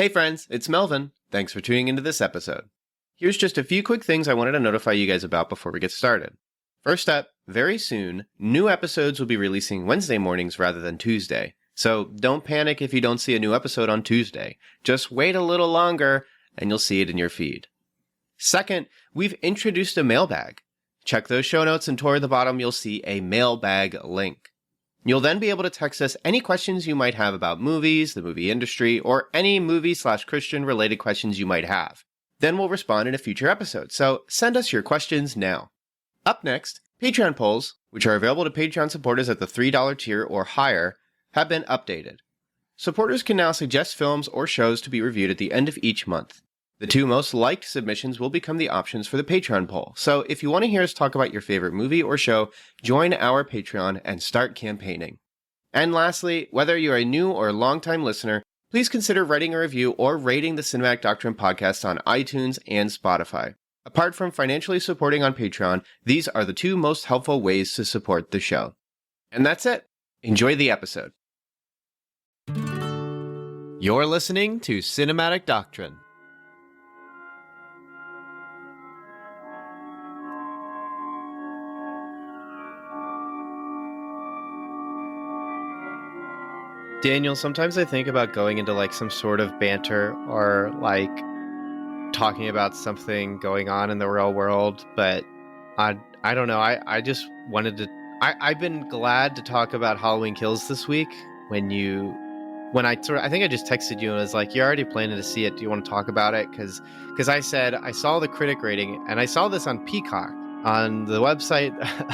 Hey friends, it's Melvin. Thanks for tuning into this episode. Here's just a few quick things I wanted to notify you guys about before we get started. First up, very soon, new episodes will be releasing Wednesday mornings rather than Tuesday. So don't panic if you don't see a new episode on Tuesday. Just wait a little longer and you'll see it in your feed. Second, we've introduced a mailbag. Check those show notes and toward the bottom you'll see a mailbag link. You'll then be able to text us any questions you might have about movies, the movie industry, or any movie/Christian related questions you might have. Then we'll respond in a future episode, so send us your questions now. Up next, Patreon polls, which are available to Patreon supporters at the $3 tier or higher, have been updated. Supporters can now suggest films or shows to be reviewed at the end of each month. The two most liked submissions will become the options for the Patreon poll, so if you want to hear us talk about your favorite movie or show, join our Patreon and start campaigning. And lastly, whether you're a new or longtime listener, please consider writing a review or rating the Cinematic Doctrine podcast on iTunes and Spotify. Apart from financially supporting on Patreon, these are the two most helpful ways to support the show. And that's it. Enjoy the episode. You're listening to Cinematic Doctrine. Daniel, sometimes I think about going into like some sort of banter or like talking about something going on in the real world, but I don't know. I just wanted to. I've been glad to talk about Halloween Kills this week. I think I just texted you and was like, "You're already planning to see it. Do you want to talk about it?" Because I said I saw the critic rating and I saw this on Peacock, on the website,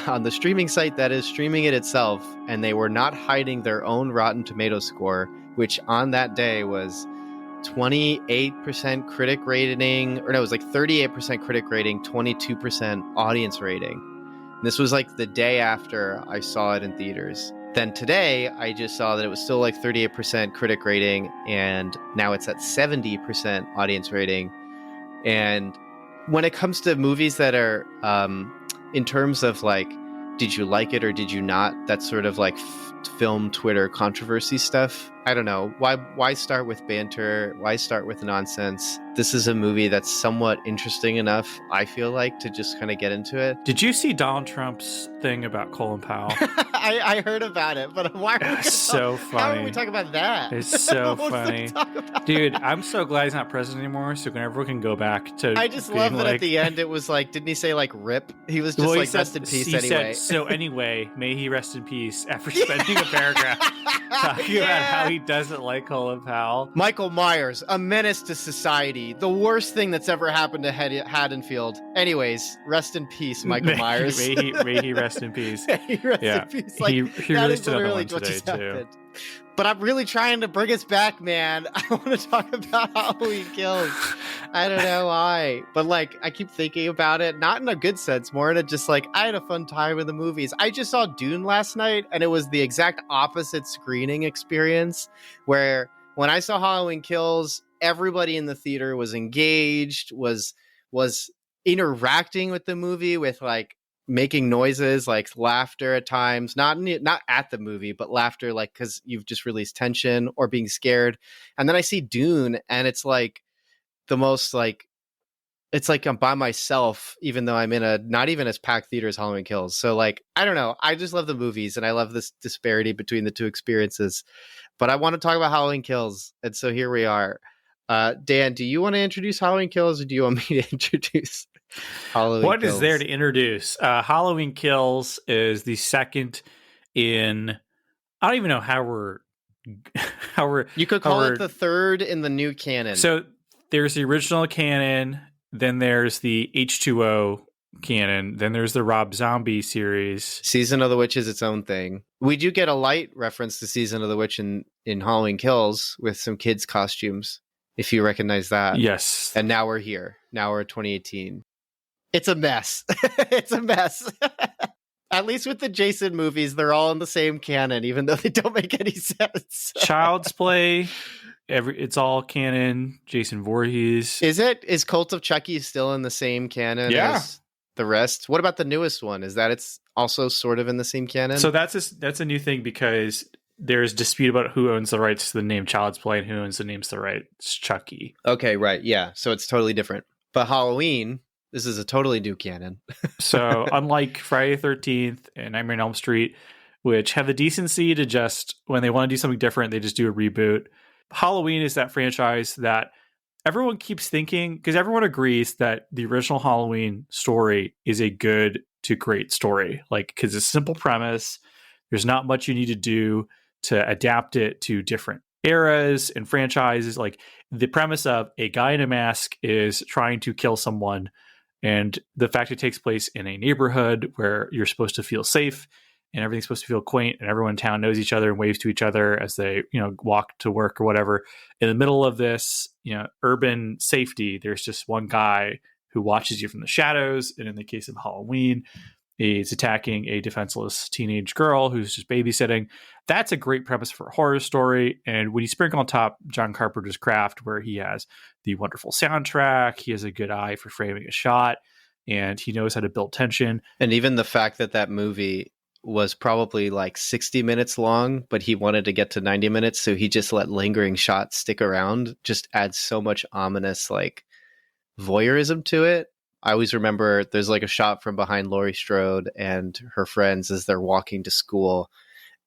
on the streaming site that is streaming it itself, and they were not hiding their own Rotten Tomato score, which on that day was 28% critic rating, or no, it was like 38% critic rating, 22% audience rating. And this was like the day after I saw it in theaters. Then today, I just saw that it was still like 38% critic rating, and now it's at 70% audience rating. And when it comes to movies that are, in terms of like, did you like it or did you not? That's sort of like film Twitter controversy stuff. I don't know. Why start with banter? Why start with nonsense? This is a movie that's somewhat interesting enough, I feel like, to just kind of get into it. Did you see Donald Trump's thing about Colin Powell? I heard about it, but why are we so funny? How are we talking about that? It's so funny. Dude, I'm so glad he's not president anymore, so everyone can go back to I just love that at the end it was like, didn't he say like rip? He was just like, rest in peace anyway. So anyway, may he rest in peace, after spending a paragraph talking about how he doesn't like Colin Powell. Michael Myers, a menace to society. The worst thing that's ever happened to Haddonfield. Anyways, rest in peace, Michael Myers. May he rest in peace. May he rest in peace. Like, he released another one today, too. Happened. But I'm really trying to bring us back, man. I want to talk about Halloween Kills. I don't know why. But like, I keep thinking about it, not in a good sense, more in a just like, I had a fun time with the movies. I just saw Dune last night, and it was the exact opposite screening experience, where when I saw Halloween Kills, everybody in the theater was engaged, was interacting with the movie, with like making noises, like laughter at times, not at the movie, but laughter, like because you've just released tension or being scared. And then I see Dune, and it's like the most like, it's like I'm by myself, even though I'm in a not even as packed theater as Halloween Kills. So like, I don't know. I just love the movies, and I love this disparity between the two experiences. But I want to talk about Halloween Kills, and so here we are. Dan, do you want to introduce Halloween Kills, or do you want me to introduce Halloween What Kills? is there to introduce? Halloween Kills is the second in, I don't even know how we're you could call it the third in the new canon. So there's the original canon, then there's the H2O canon, then there's the Rob Zombie series. Season of the Witch is its own thing. We do get a light reference to Season of the Witch in Halloween Kills with some kids' costumes, if you recognize that. Yes. And now we're here. Now we're 2018. It's a mess. It's a mess. At least with the Jason movies, they're all in the same canon, even though they don't make any sense. Child's Play, it's all canon. Jason Voorhees. Is Cult of Chucky still in the same canon as the rest? What about the newest one? Is that it's also sort of in the same canon? So that's a new thing, because there's dispute about who owns the rights to the name Child's Play and who owns the names the rights Chucky. Okay, right. Yeah. So it's totally different. But Halloween, this is a totally new canon. So unlike Friday the 13th and Nightmare on Elm Street, which have the decency to just, when they want to do something different, they just do a reboot. Halloween is that franchise that everyone keeps thinking, because everyone agrees that the original Halloween story is a good to great story. Like, because it's a simple premise. There's not much you need to do to adapt it to different eras and franchises. Like, the premise of a guy in a mask is trying to kill someone, and the fact it takes place in a neighborhood where you're supposed to feel safe and everything's supposed to feel quaint and everyone in town knows each other and waves to each other as they, walk to work or whatever. In the middle of this, urban safety, there's just one guy who watches you from the shadows. And in the case of Halloween, he's attacking a defenseless teenage girl who's just babysitting. That's a great premise for a horror story. And when you sprinkle on top John Carpenter's craft, where he has the wonderful soundtrack, he has a good eye for framing a shot, and he knows how to build tension. And even the fact that movie was probably like 60 minutes long, but he wanted to get to 90 minutes. So he just let lingering shots stick around, just adds so much ominous, like, voyeurism to it. I always remember there's like a shot from behind Laurie Strode and her friends as they're walking to school,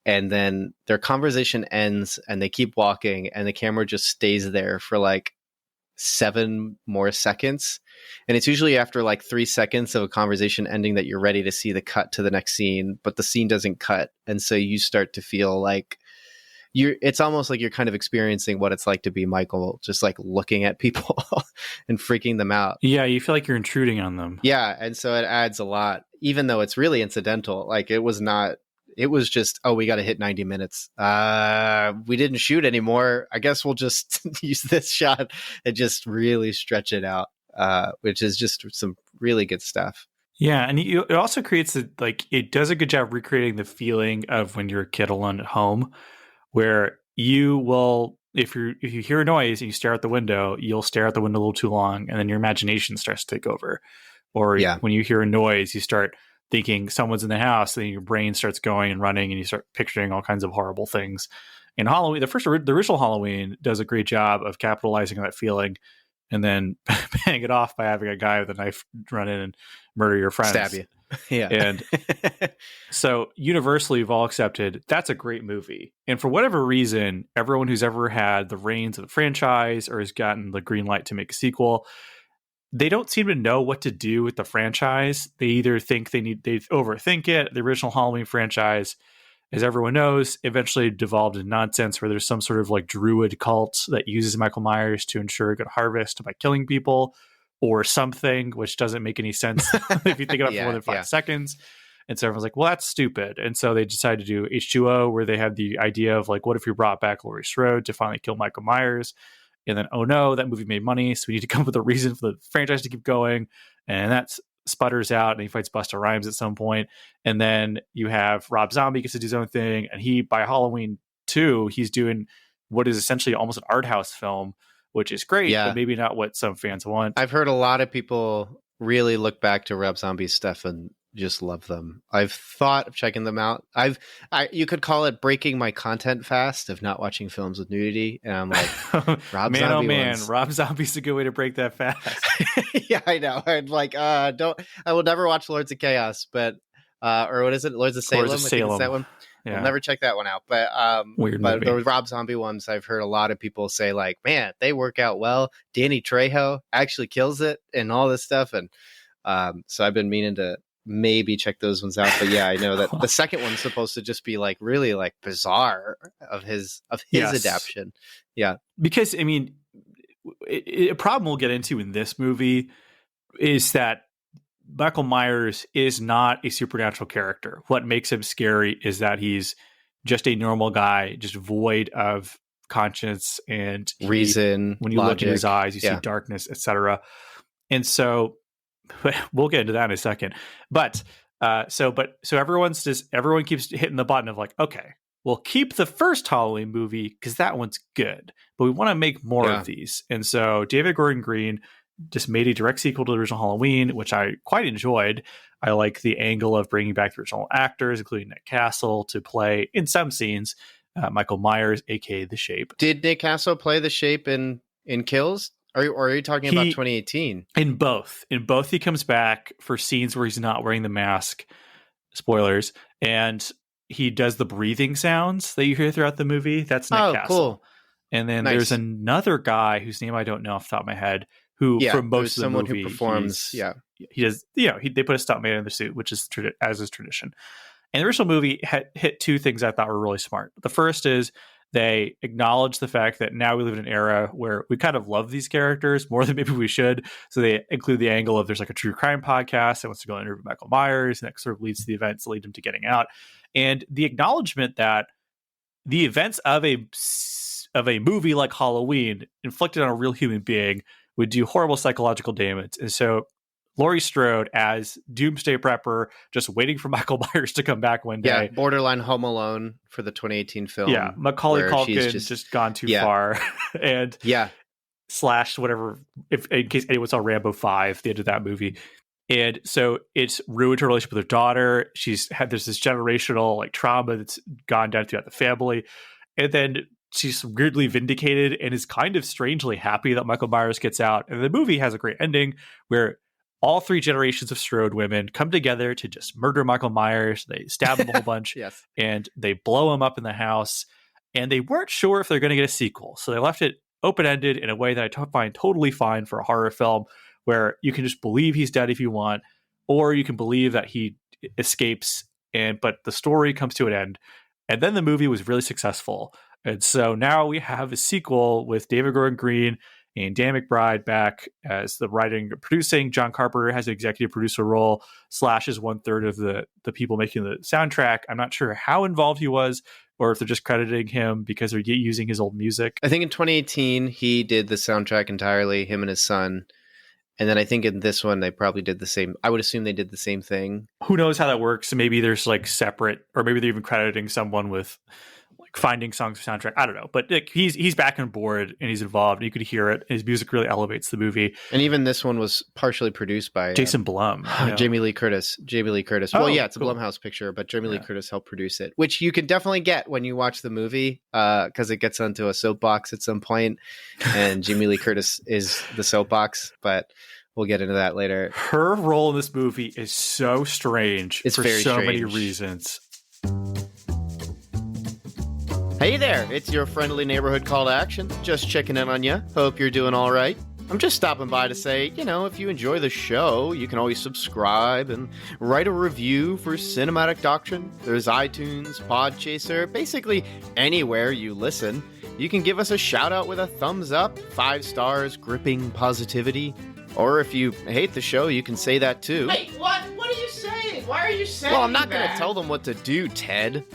and then their conversation ends and they keep walking and the camera just stays there for like 7 more seconds. And it's usually after like 3 seconds of a conversation ending that you're ready to see the cut to the next scene, but the scene doesn't cut. And so you start to feel like it's almost like you're kind of experiencing what it's like to be Michael, just like looking at people and freaking them out. Yeah, you feel like you're intruding on them. Yeah, and so it adds a lot, even though it's really incidental. Like, it was just, oh, we got to hit 90 minutes. We didn't shoot anymore. I guess we'll just use this shot and just really stretch it out, which is just some really good stuff. Yeah, and it also creates it does a good job recreating the feeling of when you're a kid alone at home, where you will, if you hear a noise and you stare out the window, you'll stare out the window a little too long, and then your imagination starts to take over. Or when you hear a noise, you start thinking someone's in the house, and then your brain starts going and running, and you start picturing all kinds of horrible things. And Halloween, the original Halloween does a great job of capitalizing on that feeling, and then paying it off by having a guy with a knife run in and murder your friends. Stab you. Yeah. And so universally, we've all accepted that's a great movie. And for whatever reason, everyone who's ever had the reins of the franchise or has gotten the green light to make a sequel, they don't seem to know what to do with the franchise. They either think they overthink it. The original Halloween franchise, as everyone knows, eventually devolved into nonsense where there's some sort of like druid cult that uses Michael Myers to ensure a good harvest by killing people or something, which doesn't make any sense if you think about it for more than 5 seconds. And so everyone's like, well, that's stupid. And so they decided to do H2O, where they had the idea of like, what if we brought back Laurie Strode to finally kill Michael Myers? And then, oh no, that movie made money, so we need to come up with a reason for the franchise to keep going. And that sputters out, and he fights Busta Rhymes at some point. And then you have Rob Zombie gets to do his own thing, and he, by Halloween 2, he's doing what is essentially almost an art house film, which is great, but maybe not what some fans want. I've heard a lot of people really look back to Rob Zombie's stuff and just love them. I've thought of checking them out. You could call it breaking my content fast of not watching films with nudity. And I'm like, Rob man, Zombie oh man, ones. Rob Zombie's a good way to break that fast. Yeah, I know. I'd like, I will never watch Lords of Chaos, but, or what is it? Lords of Salem? Lords of I think Salem. it's that one. Yeah. I'll never check that one out. But Weird but movie. the Rob Zombie ones, I've heard a lot of people say like, man, they work out well. Danny Trejo actually kills it and all this stuff. And so I've been meaning to maybe check those ones out. But yeah, I know that the second one's supposed to just be like really like bizarre of his adaptation. Yeah. Because I mean, a problem we'll get into in this movie is that Michael Myers is not a supernatural character. What makes him scary is that he's just a normal guy, just void of conscience and reason. When you logic. Look in his eyes, you see darkness, etc. And so we'll get into that in a second. But so everyone keeps hitting the button of like, okay, we'll keep the first Halloween movie because that one's good, but we want to make more of these. And so David Gordon Green just made a direct sequel to the original Halloween, which I quite enjoyed. I like the angle of bringing back the original actors, including Nick Castle, to play in some scenes Michael Myers, aka The Shape. Did Nick Castle play the Shape in Kills? Or are you talking about 2018? In both. In both, he comes back for scenes where he's not wearing the mask. Spoilers. And he does the breathing sounds that you hear throughout the movie. That's Nick Castle. Cool. And then Nice. there's another guy whose name I don't know off the top of my head, who for most of the movie, who performs. He does. They put a stuntman in the suit, which is as is tradition. And the original movie hit two things I thought were really smart. The first is they acknowledge the fact that now we live in an era where we kind of love these characters more than maybe we should. So they include the angle of there's like a true crime podcast that wants to go interview Michael Myers, and that sort of leads to the events that lead him to getting out. And the acknowledgement that the events of a movie like Halloween inflicted on a real human being would do horrible psychological damage. And so Laurie Strode as Doomsday Prepper, just waiting for Michael Myers to come back one day. Yeah, borderline Home Alone for the 2018 film. Yeah, Macaulay Culkin's just gone too far. And slashed whatever, if in case anyone saw Rambo 5, the end of that movie. And so it's ruined her relationship with her daughter. There's this generational like trauma that's gone down throughout the family. And then she's weirdly vindicated and is kind of strangely happy that Michael Myers gets out. And the movie has a great ending where all three generations of Strode women come together to just murder Michael Myers. They stab him a whole bunch. Yes. And they blow him up in the house. And they weren't sure if they're going to get a sequel. So they left it open-ended in a way that I find totally fine for a horror film, where you can just believe he's dead if you want, or you can believe that he escapes, but the story comes to an end. And then the movie was really successful. And so now we have a sequel with David Gordon Green and Dan McBride back as the writing and producing. John Carpenter has an executive producer role. Slash is 1/3 of the people making the soundtrack. I'm not sure how involved he was, or if they're just crediting him because they're using his old music. I think in 2018, he did the soundtrack entirely, him and his son. And then I think in this one, they probably did the same. I would assume they did the same thing. Who knows how that works? Maybe there's like separate, or maybe they're even crediting someone with like finding songs for soundtrack. I don't know. But like, he's back on board and he's involved. And you could hear it. And his music really elevates the movie. And even this one was partially produced by Jason Blum. Jamie Lee Curtis. Well, yeah, it's a cool. Blumhouse picture, but Jamie Lee Curtis helped produce it, which you can definitely get when you watch the movie because it gets onto a soapbox at some point, and Jamie Lee Curtis is the soapbox, but we'll get into that later. Her role in this movie is so strange. It's for very so strange. many reasons. Hey there, it's your friendly neighborhood call to action. Just checking in on you. Hope you're doing all right. I'm just stopping by to say, if you enjoy the show, you can always subscribe and write a review for Cinematic Doctrine. There's iTunes, Podchaser, basically anywhere you listen. You can give us a shout out with a thumbs up, 5 stars, gripping positivity. Or if you hate the show, you can say that too. Wait, what? What are you saying? Why are you saying Well, I'm not going to that? tell them what to do, Ted.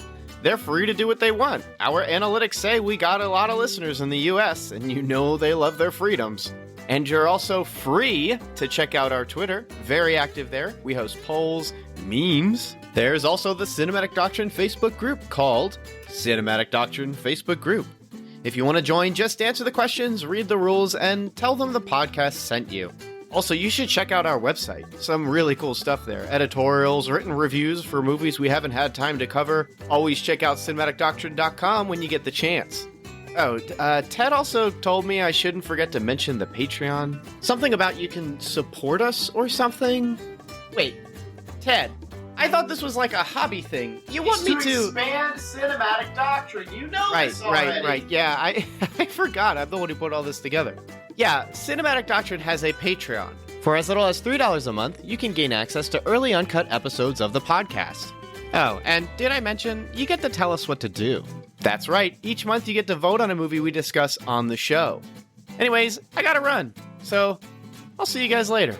They're free to do what they want. Our analytics say we got a lot of listeners in the US, and they love their freedoms. And you're also free to check out our Twitter. Very active there. We host polls, memes. There's also the Cinematic Doctrine Facebook group called Cinematic Doctrine Facebook Group. If you want to join, just answer the questions, read the rules, and tell them the podcast sent you. Also, you should check out our website. Some really cool stuff there. Editorials, written reviews for movies we haven't had time to cover. Always check out cinematicdoctrine.com when you get the chance. Oh, Ted also told me I shouldn't forget to mention the Patreon. Something about you can support us or something? Wait, Ted, I thought this was like a hobby thing. You want me to expand Cinematic Doctrine. You know this already. Right. Yeah, I forgot. I'm the one who put all this together. Yeah, Cinematic Doctrine has a Patreon. For as little as $3 a month, you can gain access to early uncut episodes of the podcast. Oh, and did I mention, you get to tell us what to do. That's right, each month you get to vote on a movie we discuss on the show. Anyways, I gotta run, so I'll see you guys later.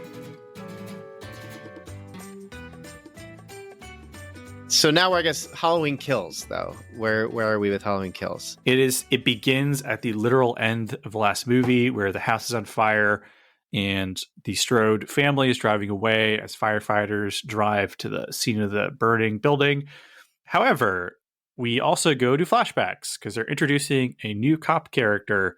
So now we're, I guess, Halloween Kills, though. Where are we with Halloween Kills? It begins at the literal end of the last movie where the house is on fire and the Strode family is driving away as firefighters drive to the scene of the burning building. However, we also go to flashbacks because they're introducing a new cop character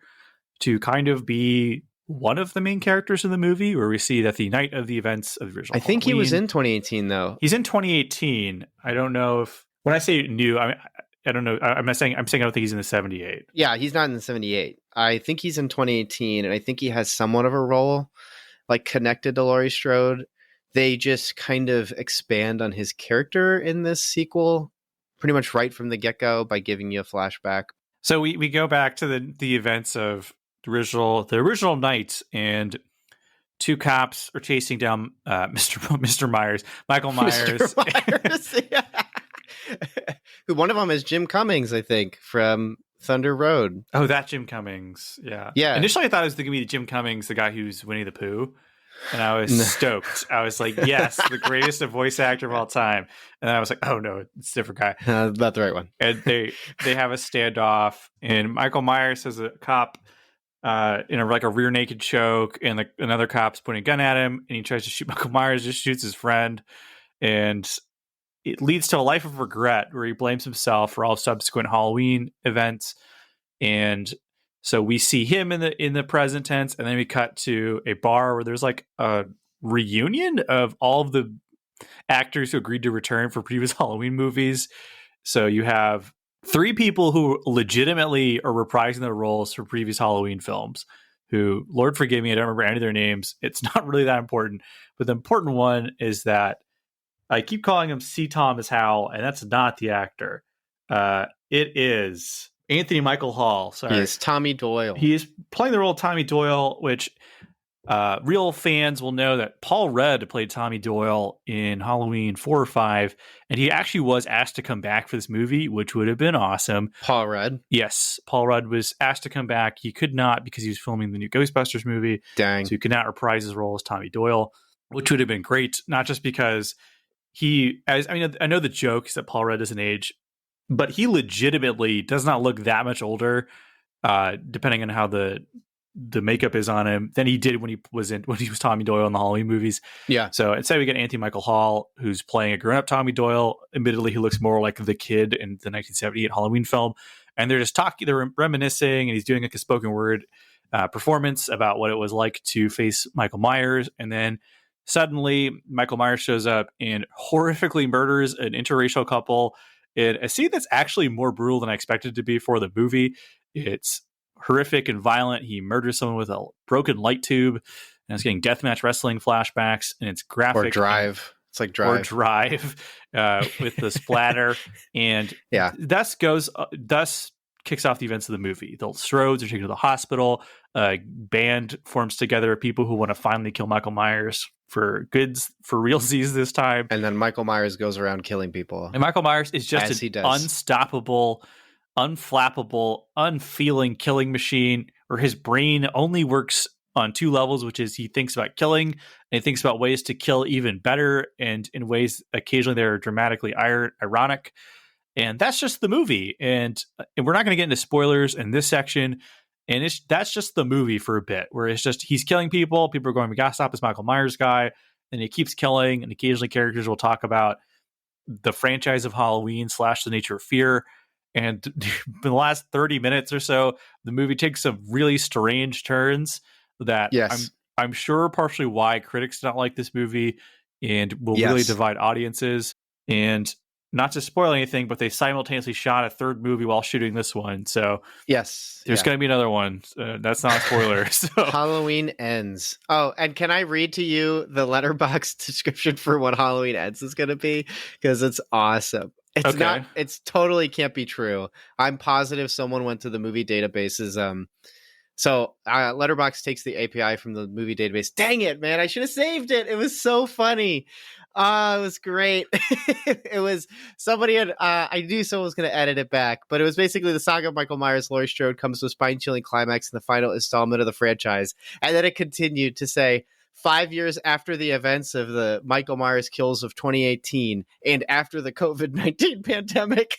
to kind of be one of the main characters in the movie, where we see that the night of the events of the original I think he was Halloween- in 2018, though. He's in 2018. I don't know if, when I say new, I I don't know. I'm saying I don't think he's in the 78. Yeah, he's not in the 78. I think he's in 2018, and I think he has somewhat of a role, like connected to Laurie Strode. They just kind of expand on his character in this sequel pretty much right from the get-go by giving you a flashback. So we go back to the events of the original night, and two cops are chasing down Mr. Myers, Michael Myers. Mr. Myers, yeah. One of them is Jim Cummings, I think, from Thunder Road. Oh, that Jim Cummings. Yeah. Yeah. Initially, I thought it was going to be Jim Cummings, the guy who's Winnie the Pooh. And I was stoked. I was like, yes, the greatest voice actor of all time. And I was like, oh, no, it's a different guy. Not the right one. And they have a standoff. And Michael Myers has a cop in a rear naked choke. And another cop's pointing a gun at him. And he tries to shoot Michael Myers, just shoots his friend. And it leads to a life of regret where he blames himself for all subsequent Halloween events. And so we see him in the present tense, and then we cut to a bar where there's like a reunion of all of the actors who agreed to return for previous Halloween movies. So you have three people who legitimately are reprising their roles for previous Halloween films, who, Lord forgive me, I don't remember any of their names. It's not really that important. But the important one is that I keep calling him C. Thomas Howell, and that's not the actor. It is Anthony Michael Hall. Sorry. He is Tommy Doyle. He is playing the role of Tommy Doyle, which real fans will know that Paul Rudd played Tommy Doyle in Halloween 4 or 5, and he actually was asked to come back for this movie, which would have been awesome. Paul Rudd? Yes, Paul Rudd was asked to come back. He could not because he was filming the new Ghostbusters movie. Dang. So he could not reprise his role as Tommy Doyle, which would have been great, not just because I know the joke is that Paul Rudd doesn't age, but he legitimately does not look that much older, depending on how the makeup is on him, than he did when he was Tommy Doyle in the Halloween movies. Yeah. So instead we get Anthony Michael Hall, who's playing a grown-up Tommy Doyle. Admittedly, he looks more like the kid in the 1978 Halloween film. And they're just talking, they're reminiscing, and he's doing like a spoken word performance about what it was like to face Michael Myers. And then suddenly Michael Myers shows up and horrifically murders an interracial couple in a scene that's actually more brutal than I expected it to be for the movie. It's horrific and violent. He murders someone with a broken light tube, and it's getting deathmatch wrestling flashbacks, and it's graphic. Or Drive. It's like Drive. Or Drive with the splatter. And yeah, thus kicks off the events of the movie. The Strodes are taken to the hospital. A band forms together of people who want to finally kill Michael Myers for realsies this time. And then Michael Myers goes around killing people. And Michael Myers is just an unstoppable, unflappable, unfeeling killing machine, where his brain only works on 2 levels, which is he thinks about killing and he thinks about ways to kill even better, and in ways occasionally they're dramatically ironic. And that's just the movie. And we're not going to get into spoilers in this section. And that's just the movie for a bit, where it's just he's killing people. People are going, we got to stop this Michael Myers guy. And he keeps killing. And occasionally characters will talk about the franchise of Halloween / the nature of fear. And in the last 30 minutes or so, the movie takes some really strange turns that I'm sure partially why critics don't like this movie and will really divide audiences. And not to spoil anything, but they simultaneously shot a 3rd movie while shooting this one. So there's going to be another one. That's not a spoiler. So. Halloween Ends. Oh, and can I read to you the Letterboxd description for what Halloween Ends is going to be? Because it's awesome. It's totally can't be true. I'm positive someone went to the movie databases. So Letterboxd takes the API from the movie database. Dang it, man. I should have saved it. It was so funny. It was great. It was somebody had, I knew someone was going to edit it back, but it was basically the saga of Michael Myers, Laurie Strode comes to a spine-chilling climax in the final installment of the franchise. And then it continued to say, 5 years after the events of the Michael Myers kills of 2018 and after the COVID-19 pandemic,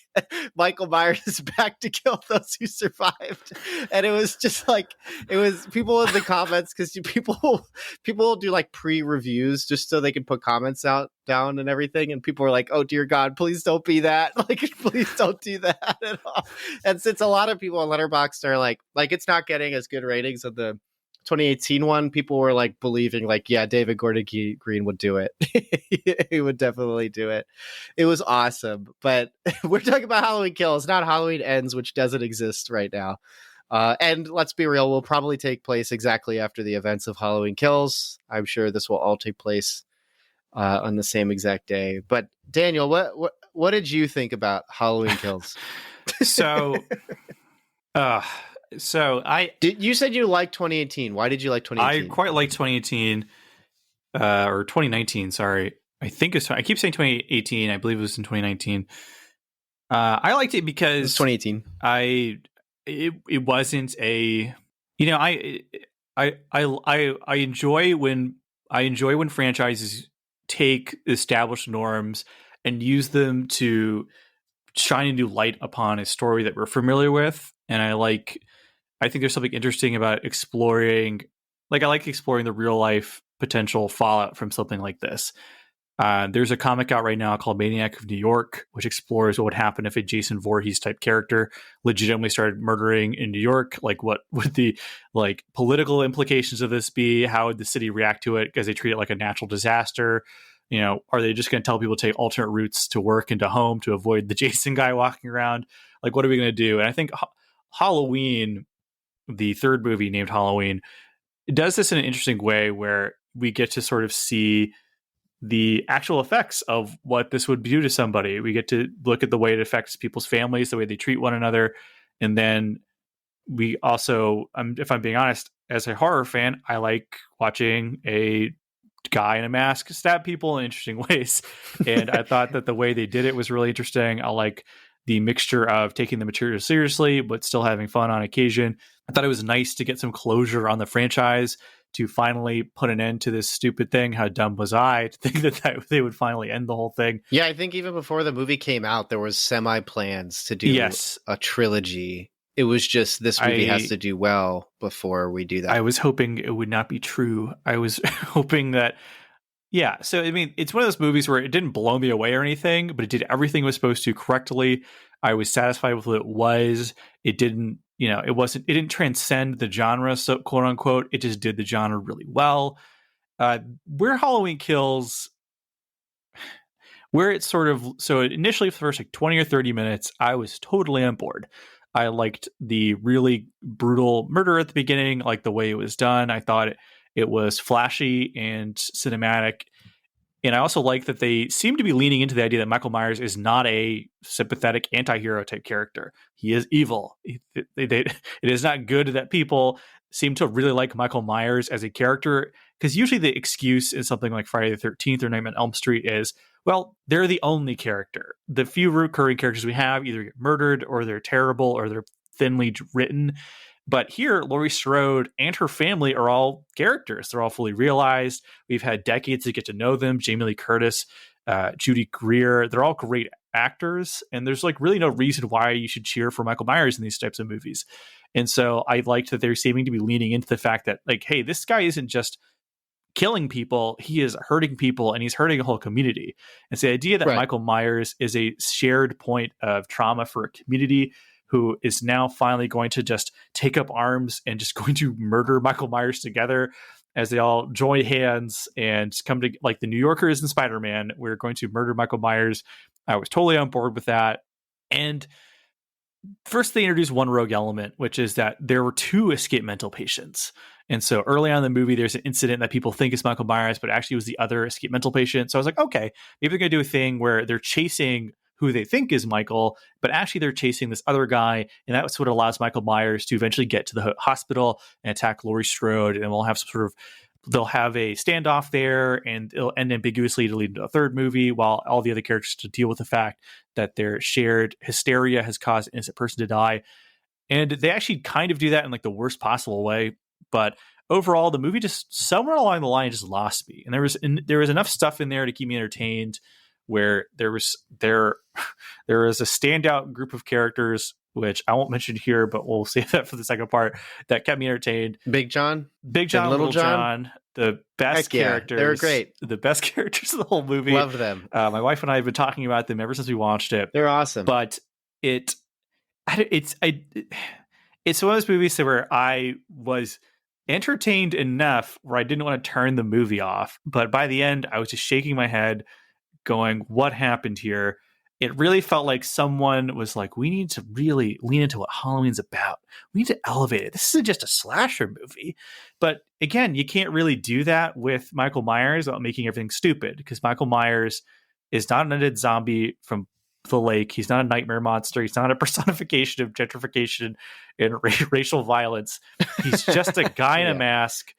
Michael Myers is back to kill those who survived. And it was just like, it was people in the comments, because people will do like pre-reviews just so they can put comments down and everything. And people were like, oh dear God, please don't be that. Like, please don't do that at all. And since a lot of people on Letterboxd are like it's not getting as good ratings of the 2018 one, people were like believing like, yeah, David Gordon Green would do it. He would definitely do it. It was awesome. But we're talking about Halloween Kills, not Halloween Ends, which doesn't exist right now. And let's be real, will probably take place exactly after the events of Halloween Kills. I'm sure this will all take place on the same exact day. But Daniel, what did you think about Halloween Kills? So You said you liked 2018. Why did you like 2018? I quite like 2018 or 2019. Sorry, I keep saying 2018. I believe it was in 2019. I liked it because it was 2018. It wasn't a, I enjoy when franchises take established norms and use them to shine a new light upon a story that we're familiar with. And I think there's something interesting about exploring the real life potential fallout from something like this. There's a comic out right now called Maniac of New York, which explores what would happen if a Jason Voorhees type character legitimately started murdering in New York. Like, what would the political implications of this be? How would the city react to it? Because they treat it like a natural disaster. Are they just going to tell people to take alternate routes to work and to home to avoid the Jason guy walking around? Like, what are we going to do? And I think Halloween, the third movie named Halloween, does this in an interesting way where we get to sort of see the actual effects of what this would do to somebody. We get to look at the way it affects people's families, the way they treat one another. And then we also, if I'm being honest, as a horror fan, I like watching a guy in a mask stab people in interesting ways. And I thought that the way they did it was really interesting. I like the mixture of taking the material seriously, but still having fun on occasion. I thought it was nice to get some closure on the franchise, to finally put an end to this stupid thing. How dumb was I to think that they would finally end the whole thing? Yeah, I think even before the movie came out, there was semi-plans to do a trilogy. It was just, this movie has to do well before we do that. I was hoping it would not be true. I was hoping that, yeah. So, I mean, it's one of those movies where it didn't blow me away or anything, but it did everything it was supposed to correctly. I was satisfied with what it was. It didn't, it didn't transcend the genre, so quote unquote. It just did the genre really well. Where Halloween Kills, where it's sort of, so initially for the first 20 or 30 minutes, I was totally on board. I liked the really brutal murder at the beginning, like the way it was done. I thought it was flashy and cinematic. And I also like that they seem to be leaning into the idea that Michael Myers is not a sympathetic anti-hero type character. He is evil. It is not good that people seem to really like Michael Myers as a character, because usually the excuse in something like Friday the 13th or Nightmare on Elm Street is, well, they're the only character. The few recurring characters we have either get murdered or they're terrible or they're thinly written. But here, Laurie Strode and her family are all characters. They're all fully realized. We've had decades to get to know them. Jamie Lee Curtis, Judy Greer, they're all great actors. And there's really no reason why you should cheer for Michael Myers in these types of movies. And so I liked that they're seeming to be leaning into the fact that, hey, this guy isn't just killing people, he is hurting people, and he's hurting a whole community. And so the idea that Michael Myers is a shared point of trauma for a community who is now finally going to just take up arms and just going to murder Michael Myers together as they all join hands and come to, like the New Yorkers and Spider-Man, we're going to murder Michael Myers. I was totally on board with that. And first they introduced one rogue element, which is that there were two escape mental patients. And so early on in the movie, there's an incident that people think is Michael Myers, but actually was the other escape mental patient. So I was like, okay, maybe they're going to do a thing where they're chasing who they think is Michael, but actually they're chasing this other guy. And that's what allows Michael Myers to eventually get to the hospital and attack Laurie Strode. And we'll have they'll have a standoff there, and it'll end ambiguously to lead into a third movie, while all the other characters to deal with the fact that their shared hysteria has caused an innocent person to die. And they actually kind of do that in the worst possible way. But overall, the movie just somewhere along the line just lost me. And there was enough stuff in there to keep me entertained, where there was a standout group of characters, which I won't mention here, but we'll save that for the second part, that kept me entertained. Big John, Little John, the best characters. They were great. The best characters of the whole movie. Loved them. My wife and I have been talking about them ever since we watched it. They're awesome. But it's one of those movies where I was entertained enough where I didn't want to turn the movie off. But by the end, I was just shaking my head going, what happened here? It really felt like someone was like, we need to really lean into what Halloween's about. We need to elevate it. This isn't just a slasher movie. But again, you can't really do that with Michael Myers without making everything stupid, because Michael Myers is not an undead zombie from the lake. He's not a nightmare monster. He's not a personification of gentrification and racial violence. He's just a guy in a mask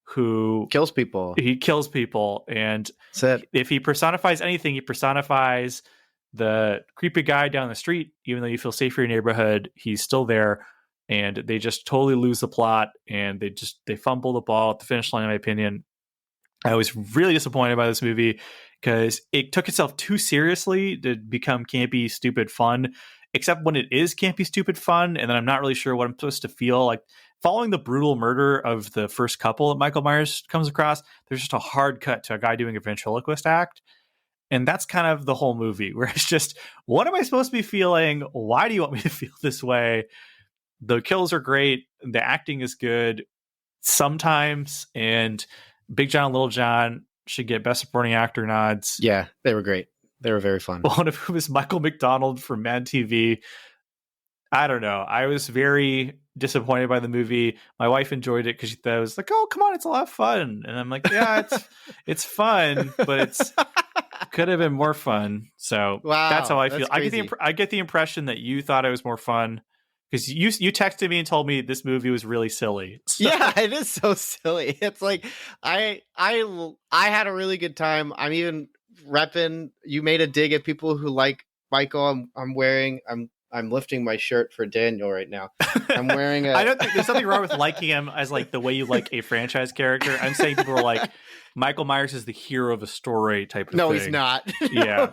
who kills people. He kills people. And if he personifies anything, he personifies the creepy guy down the street. Even though you feel safe for your neighborhood, he's still there. And they just totally lose the plot, and they fumble the ball at the finish line, in my opinion. I was really disappointed by this movie because it took itself too seriously to become campy, stupid fun, except when it is campy, stupid fun. And then I'm not really sure what I'm supposed to feel like. Following the brutal murder of the first couple that Michael Myers comes across, there's just a hard cut to a guy doing a ventriloquist act. And that's kind of the whole movie, where it's just, what am I supposed to be feeling? Why do you want me to feel this way? The kills are great. The acting is good sometimes. And Big John, Little John should get Best Supporting Actor nods. Yeah, they were great. They were very fun. One of whom is Michael McDonald from Mad TV. I don't know. I was very disappointed by the movie. My wife enjoyed it because she thought it was like, oh, come on, it's a lot of fun. And I'm like, yeah, it's fun, but it's could have been more fun. So that's how I feel. I get the impression that you thought it was more fun, because you texted me and told me this movie was really silly. So. Yeah, it is so silly. It's like I had a really good time. I'm even repping. You made a dig at people who like Michael. I'm lifting my shirt for Daniel right now. I'm wearing a. I don't think there's something wrong with liking him as like the way you like a franchise character. I'm saying people are like, Michael Myers is the hero of a story type of thing. No, he's not. Yeah.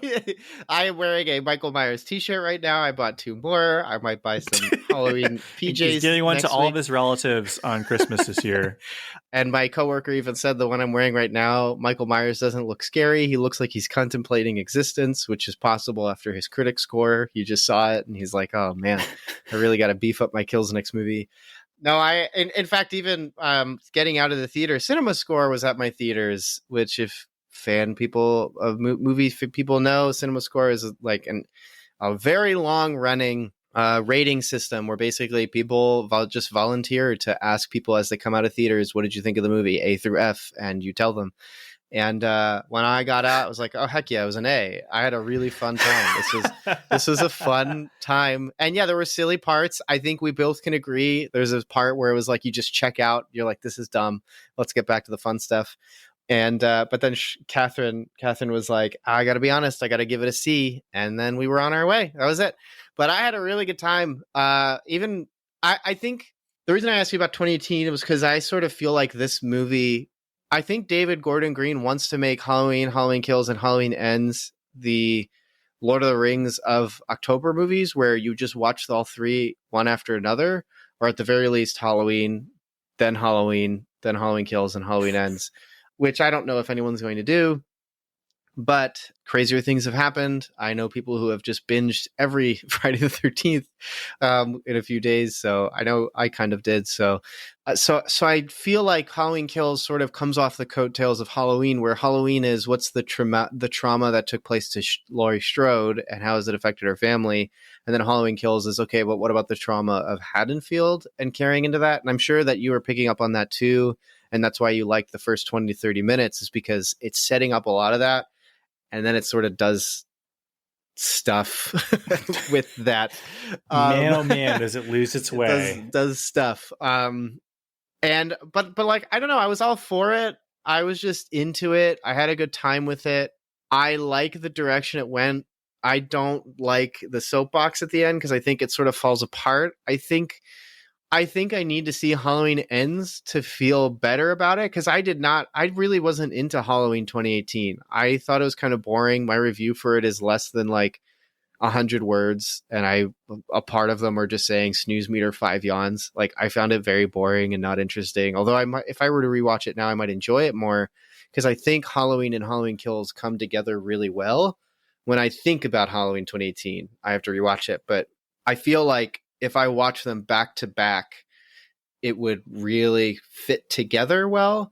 I am wearing a Michael Myers t-shirt right now. I bought 2 more. I might buy some Halloween PJs. He's giving one to all of his relatives on Christmas this year. And my coworker even said the one I'm wearing right now, Michael Myers doesn't look scary. He looks like he's contemplating existence, which is possible after his critic score. He just saw it and he's like, oh man, I really got to beef up my kills next movie. No, in fact, even getting out of the theater, Cinema Score was at my theaters, which if fan people of movie people know, Cinema Score is like a very long running rating system where basically people just volunteer to ask people as they come out of theaters, what did you think of the movie, A through F, and you tell them. And when I got out, I was like, oh, heck yeah, it was an A. I had a really fun time. This was a fun time. And yeah, there were silly parts. I think we both can agree. There's a part where it was like, you just check out. You're like, this is dumb. Let's get back to the fun stuff. And but then Catherine was like, I got to be honest, I got to give it a C. And then we were on our way. That was it. But I had a really good time. I think the reason I asked you about 2018 was because I sort of feel like this movie, I think David Gordon Green wants to make Halloween, Halloween Kills, and Halloween Ends the Lord of the Rings of October movies, where you just watch all 3 one after another, or at the very least Halloween, then Halloween Kills, and Halloween Ends, which I don't know if anyone's going to do. But crazier things have happened. I know people who have just binged every Friday the 13th in a few days. So I know I kind of did. So I feel like Halloween Kills sort of comes off the coattails of Halloween, where Halloween is what's the trauma that took place to Laurie Strode and how has it affected her family. And then Halloween Kills is, okay, but what about the trauma of Haddonfield and carrying into that? And I'm sure that you were picking up on that too. And that's why you like the first 20 to 30 minutes, is because it's setting up a lot of that. And then it sort of does stuff with that. Man, oh man, does it lose its way? Does stuff. But like, I don't know. I was all for it. I was just into it. I had a good time with it. I like the direction it went. I don't like the soapbox at the end because I think it sort of falls apart. I think I need to see Halloween Ends to feel better about it, because I really wasn't into Halloween 2018. I thought it was kind of boring. My review for it is less than like 100 words, and a part of them are just saying snooze meter 5 yawns. Like, I found it very boring and not interesting. Although if I were to rewatch it now, I might enjoy it more, because I think Halloween and Halloween Kills come together really well. When I think about Halloween 2018, I have to rewatch it, but I feel like if I watch them back to back, it would really fit together well.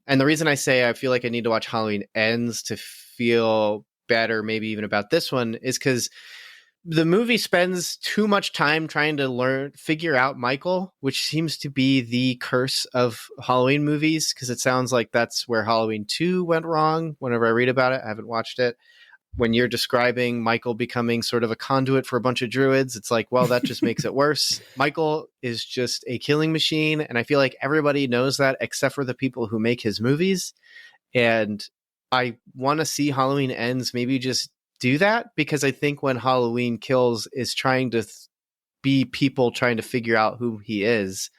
And the reason I say I feel like I need to watch Halloween Ends to feel better, maybe even about this one, is because the movie spends too much time trying to figure out Michael, which seems to be the curse of Halloween movies, because it sounds like that's where Halloween 2 went wrong. Whenever I read about it, I haven't watched it. When you're describing Michael becoming sort of a conduit for a bunch of druids, it's like, well, that just makes it worse. Michael is just a killing machine, and I feel like everybody knows that except for the people who make his movies. And I want to see Halloween Ends maybe just do that, because I think when Halloween Kills is trying to be people trying to figure out who he is,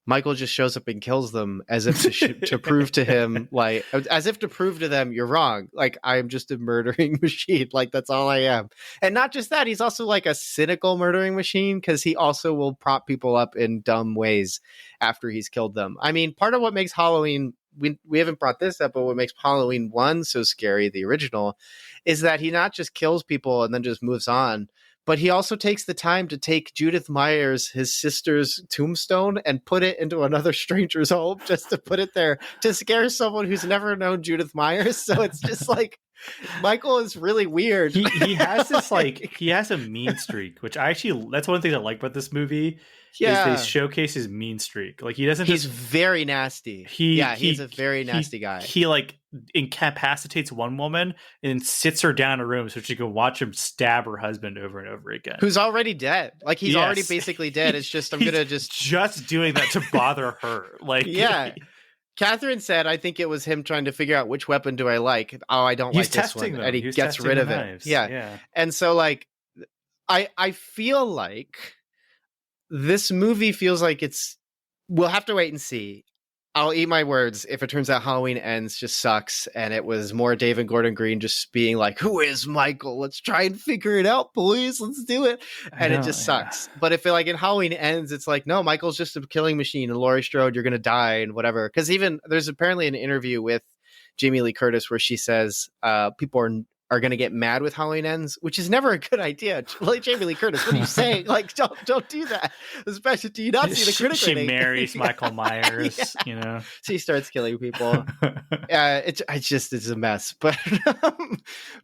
Michael just shows up and kills them as if to prove to him, like, as if to prove to them, you're wrong. Like, I'm just a murdering machine. Like, that's all I am. And not just that, he's also like a cynical murdering machine, because he also will prop people up in dumb ways after he's killed them. I mean, part of what makes Halloween, we haven't brought this up, but what makes Halloween 1 so scary, the original, is that he not just kills people and then just moves on, but he also takes the time to take Judith Myers, his sister's tombstone, and put it into another stranger's home just to put it there to scare someone who's never known Judith Myers. So it's just like, Michael is really weird. He has this, like, he has a mean streak, which I actually, that's one thing I like about this movie. Yeah. Is they showcase his mean streak. Like, he doesn't. He's very nasty. He's a very nasty guy. He like incapacitates one woman and sits her down in a room so she can watch him stab her husband over and over again. Who's already dead. Like, he's already basically dead. It's just, I'm gonna just doing that to bother her. Like, yeah. Catherine said, I think it was him trying to figure out which weapon do I like. Oh, I don't like this one. And he gets rid of it. Yeah. And so, like, I feel like this movie feels like we'll have to wait and see. I'll eat my words if it turns out Halloween Ends just sucks and it was more David Gordon Green just being like, who is Michael? Let's try and figure it out, boys. Let's do it. And it just sucks. But if like in Halloween Ends, it's like, no, Michael's just a killing machine, and Laurie Strode, you're going to die and whatever. Because even there's apparently an interview with Jamie Lee Curtis where she says people are going to get mad with Halloween Ends, which is never a good idea. Like, Jamie Lee Curtis, what are you saying? Like, don't do that. Especially, do you not see the critic rating? She marries Michael Myers, you know. She starts killing people. It's a mess. But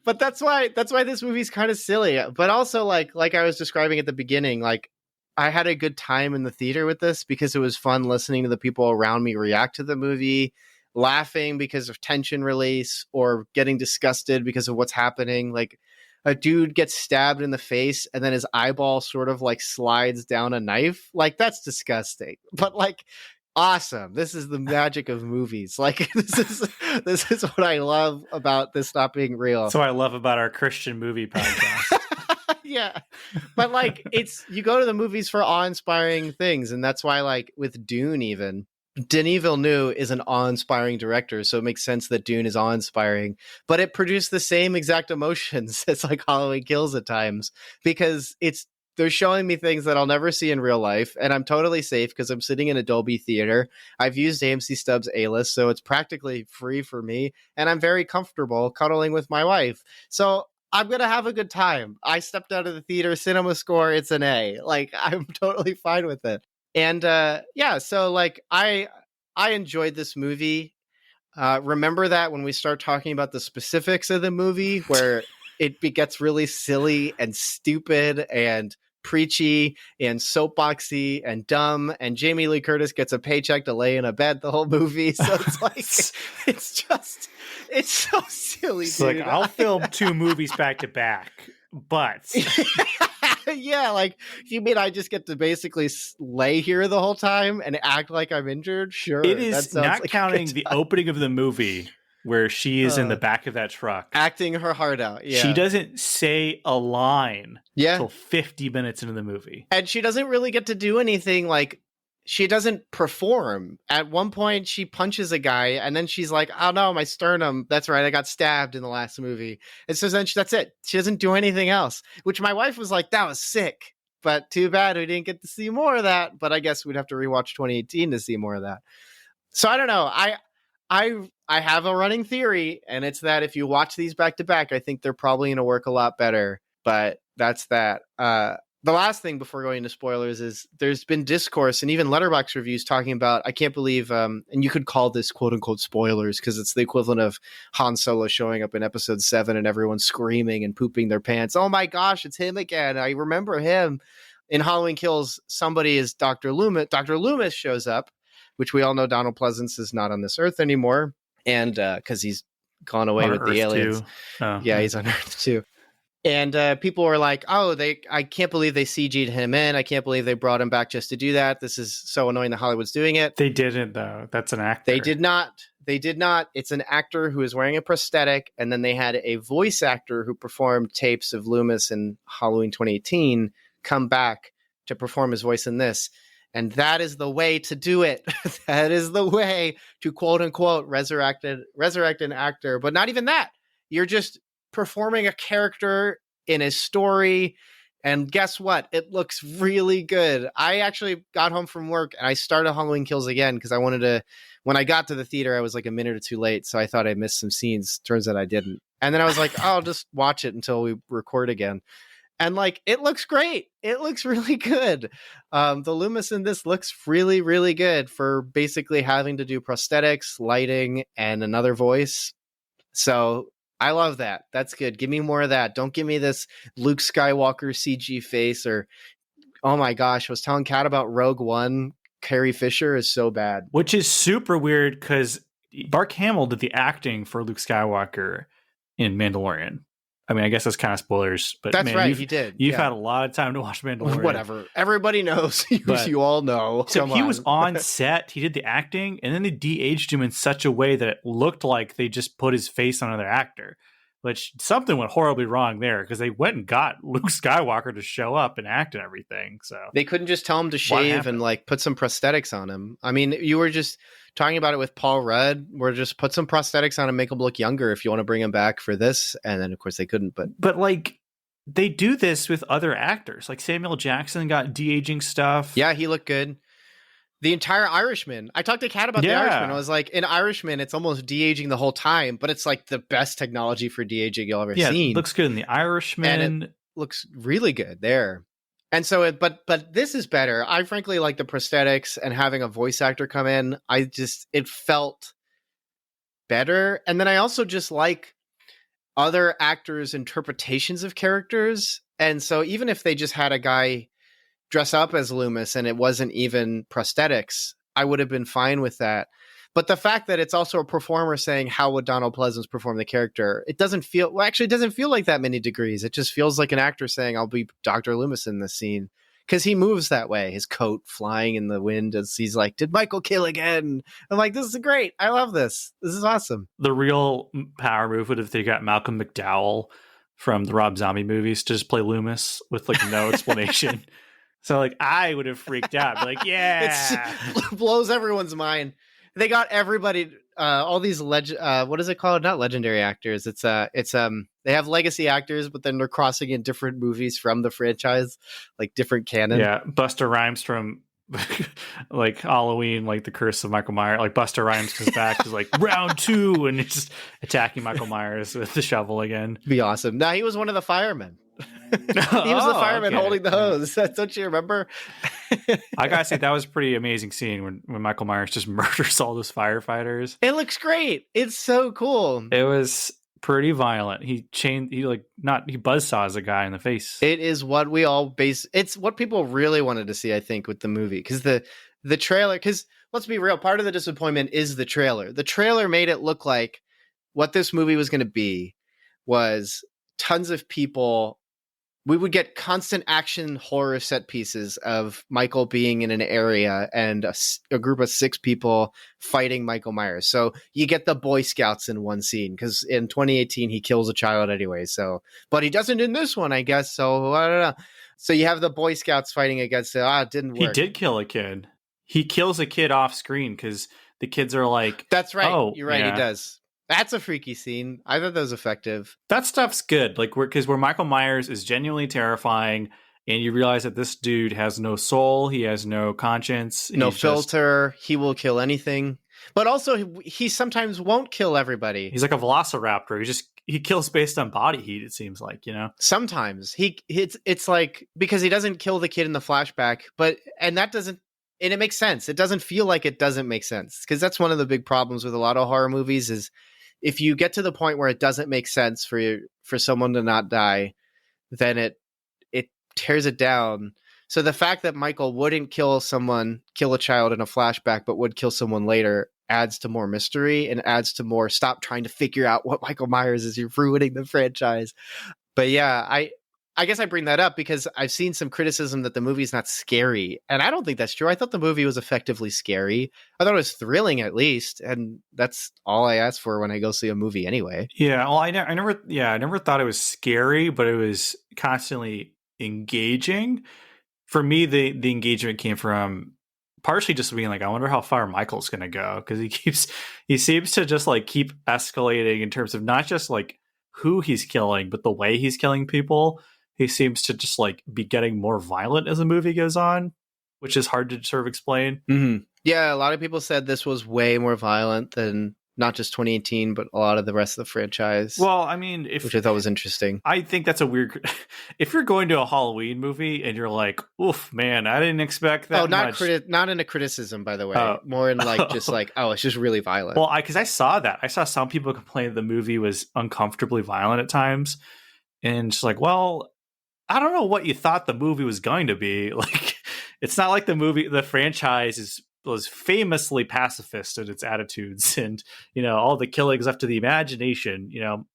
but that's why this movie's kind of silly. But also, like I was describing at the beginning, like, I had a good time in the theater with this because it was fun listening to the people around me react to the movie, laughing because of tension release or getting disgusted because of what's happening. Like, a dude gets stabbed in the face and then his eyeball sort of like slides down a knife. Like, that's disgusting, but like, awesome. This is the magic of movies. Like, this is what I love about this not being real. That's what I love about our Christian movie podcast. Yeah. But like, you go to the movies for awe-inspiring things. And that's why, like, with Dune, even Denis Villeneuve is an awe-inspiring director, so it makes sense that Dune is awe-inspiring, but it produced the same exact emotions as like Halloween Kills at times, because they're showing me things that I'll never see in real life, and I'm totally safe because I'm sitting in a Dolby theater. I've used AMC Stubs A-List, so it's practically free for me, and I'm very comfortable cuddling with my wife. So I'm going to have a good time. I stepped out of the theater, cinema score, it's an A. Like, I'm totally fine with it. And so like I enjoyed this movie. Remember that when we start talking about the specifics of the movie, where it gets really silly and stupid and preachy and soapboxy and dumb, and Jamie Lee Curtis gets a paycheck to lay in a bed the whole movie. So it's like it's so silly. It's dude. Like, I'll film 2 movies back to back, but yeah, like, you mean I just get to basically lay here the whole time and act like I'm injured? Sure. It is not like counting the opening of the movie where she is in the back of that truck acting her heart out. Yeah. She doesn't say a line until 50 minutes into the movie. And she doesn't really get to do anything. Like, she doesn't perform. At one point, she punches a guy, and then she's like, oh no, my sternum. That's right, I got stabbed in the last movie. And so then that's it. She doesn't do anything else, which my wife was like, that was sick. But too bad we didn't get to see more of that. But I guess we'd have to rewatch 2018 to see more of that. So I don't know. I have a running theory, and it's that if you watch these back to back, I think they're probably going to work a lot better. But that's that. the last thing before going into spoilers is there's been discourse and even Letterboxd reviews talking about, I can't believe, and you could call this quote unquote spoilers because it's the equivalent of Han Solo showing up in episode 7 and everyone screaming and pooping their pants. Oh my gosh, it's him again. I remember him. In Halloween Kills, somebody is Dr. Loomis. Dr. Loomis shows up, which we all know Donald Pleasance is not on this earth anymore. And because he's gone away On with Earth the aliens. Yeah, he's on Earth too. And people were like, oh, I can't believe they CG'd him in. I can't believe they brought him back just to do that. This is so annoying that Hollywood's doing it. They didn't, though. That's an actor. They did not. It's an actor who is wearing a prosthetic. And then they had a voice actor who performed tapes of Loomis in Halloween 2018 come back to perform his voice in this. And that is the way to do it. That is the way to quote unquote resurrect an actor. But not even that. You're just performing a character in a story, and guess what? It looks really good. I actually got home from work and I started Halloween Kills again because I wanted to. When I got to the theater, I was like a minute or two late, so I thought I missed some scenes. Turns out I didn't. And then I was like, oh, I'll just watch it until we record again. And like, it looks great. It looks really good. The Loomis in this looks really, really good for basically having to do prosthetics, lighting, and another voice. So I love that. That's good. Give me more of that. Don't give me this Luke Skywalker CG face or, oh my gosh, I was telling Kat about Rogue One. Carrie Fisher is so bad. Which is super weird because Mark Hamill did the acting for Luke Skywalker in Mandalorian. I mean, I guess that's kind of spoilers, but that's man, right. He did. You've had a lot of time to watch Mandalorian. Whatever. Everybody knows. But, you all know. So he was on set. He did the acting, and then they de-aged him in such a way that it looked like they just put his face on another actor. Which something went horribly wrong there because they went and got Luke Skywalker to show up and act and everything. So they couldn't just tell him to shave and like put some prosthetics on him. I mean, you were just talking about it with Paul Rudd. We're just put some prosthetics on him, make him look younger if you want to bring him back for this. And then of course they couldn't. But like they do this with other actors. Like Samuel Jackson got de-aging stuff. Yeah, he looked good. The entire Irishman. I talked to Kat about the Irishman. I was like, in Irishman, it's almost de-aging the whole time, but it's like the best technology for de-aging you'll ever seen. It looks good in the Irishman. And it looks really good there. And so, but this is better. I frankly like the prosthetics and having a voice actor come in. It felt better. And then I also just like other actors' interpretations of characters. And so even if they just had a guy dress up as Loomis and it wasn't even prosthetics, I would have been fine with that. But the fact that it's also a performer saying, how would Donald Pleasance perform the character? It doesn't feel like that many degrees. It just feels like an actor saying, I'll be Dr. Loomis in this scene. Because he moves that way, his coat flying in the wind as he's like, did Michael kill again? I'm like, this is great. I love this. This is awesome. The real power move would have they got Malcolm McDowell from the Rob Zombie movies to just play Loomis with like no explanation. So like I would have freaked out. Be like, yeah. It blows everyone's mind. They got everybody, all these what is it called? Not legendary actors. It's they have legacy actors, but then they're crossing in different movies from the franchise, like different canon. Yeah, Busta Rhymes from like Halloween, like the Curse of Michael Myers. Like Busta Rhymes comes back, is like round 2, and it's just attacking Michael Myers with the shovel again. Be awesome. Now he was one of the firemen. He was the fireman holding the hose. Don't you remember? I gotta say that was a pretty amazing scene when Michael Myers just murders all those firefighters. It looks great. It's so cool. It was pretty violent. He buzzsaws a guy in the face. It is what we all it's what people really wanted to see, I think, with the movie. Because the trailer, because let's be real, part of the disappointment is the trailer. The trailer made it look like what this movie was going to be was tons of people. We would get constant action horror set pieces of Michael being in an area and a group of 6 people fighting Michael Myers. So you get the Boy Scouts in one scene because in 2018 he kills a child anyway. So, but he doesn't in this one, I guess. So I don't know. So you have the Boy Scouts fighting against it. It didn't work. He did kill a kid. He kills a kid off screen because the kids are like, "That's right. Oh, you're right. Yeah. He does." That's a freaky scene. I thought that was effective. That stuff's good. Like, where Michael Myers is genuinely terrifying, and you realize that this dude has no soul, he has no conscience, no filter. He will kill anything. But also, he sometimes won't kill everybody. He's like a velociraptor. He kills based on body heat, it seems like, Sometimes it's like, because he doesn't kill the kid in the flashback, and it makes sense. It doesn't feel like it doesn't make sense, because that's one of the big problems with a lot of horror movies is if you get to the point where it doesn't make sense for someone to not die, then it tears it down. So the fact that Michael wouldn't kill a child in a flashback, but would kill someone later adds to more mystery and adds to more stop trying to figure out what Michael Myers is. You're ruining the franchise. But yeah, I guess I bring that up because I've seen some criticism that the movie's not scary. And I don't think that's true. I thought the movie was effectively scary. I thought it was thrilling at least. And that's all I ask for when I go see a movie anyway. Yeah. Well, I never thought it was scary, but it was constantly engaging. For me, the engagement came from partially just being like, I wonder how far Michael's going to go, because he seems to just like keep escalating in terms of not just like who he's killing, but the way he's killing people. He seems to just like be getting more violent as the movie goes on, which is hard to sort of explain. Mm-hmm. Yeah, a lot of people said this was way more violent than not just 2018, but a lot of the rest of the franchise. Well, I mean, which I thought was interesting. I think that's a weird. If you're going to a Halloween movie and you're like, "Oof, man, I didn't expect that." Not in a criticism, by the way. More in like just like, oh, it's just really violent. Well, because I saw that. I saw some people complain the movie was uncomfortably violent at times, and just like, well, I don't know what you thought the movie was going to be. Like, it's not like the franchise was famously pacifist in its attitudes, and all the killings left to the imagination.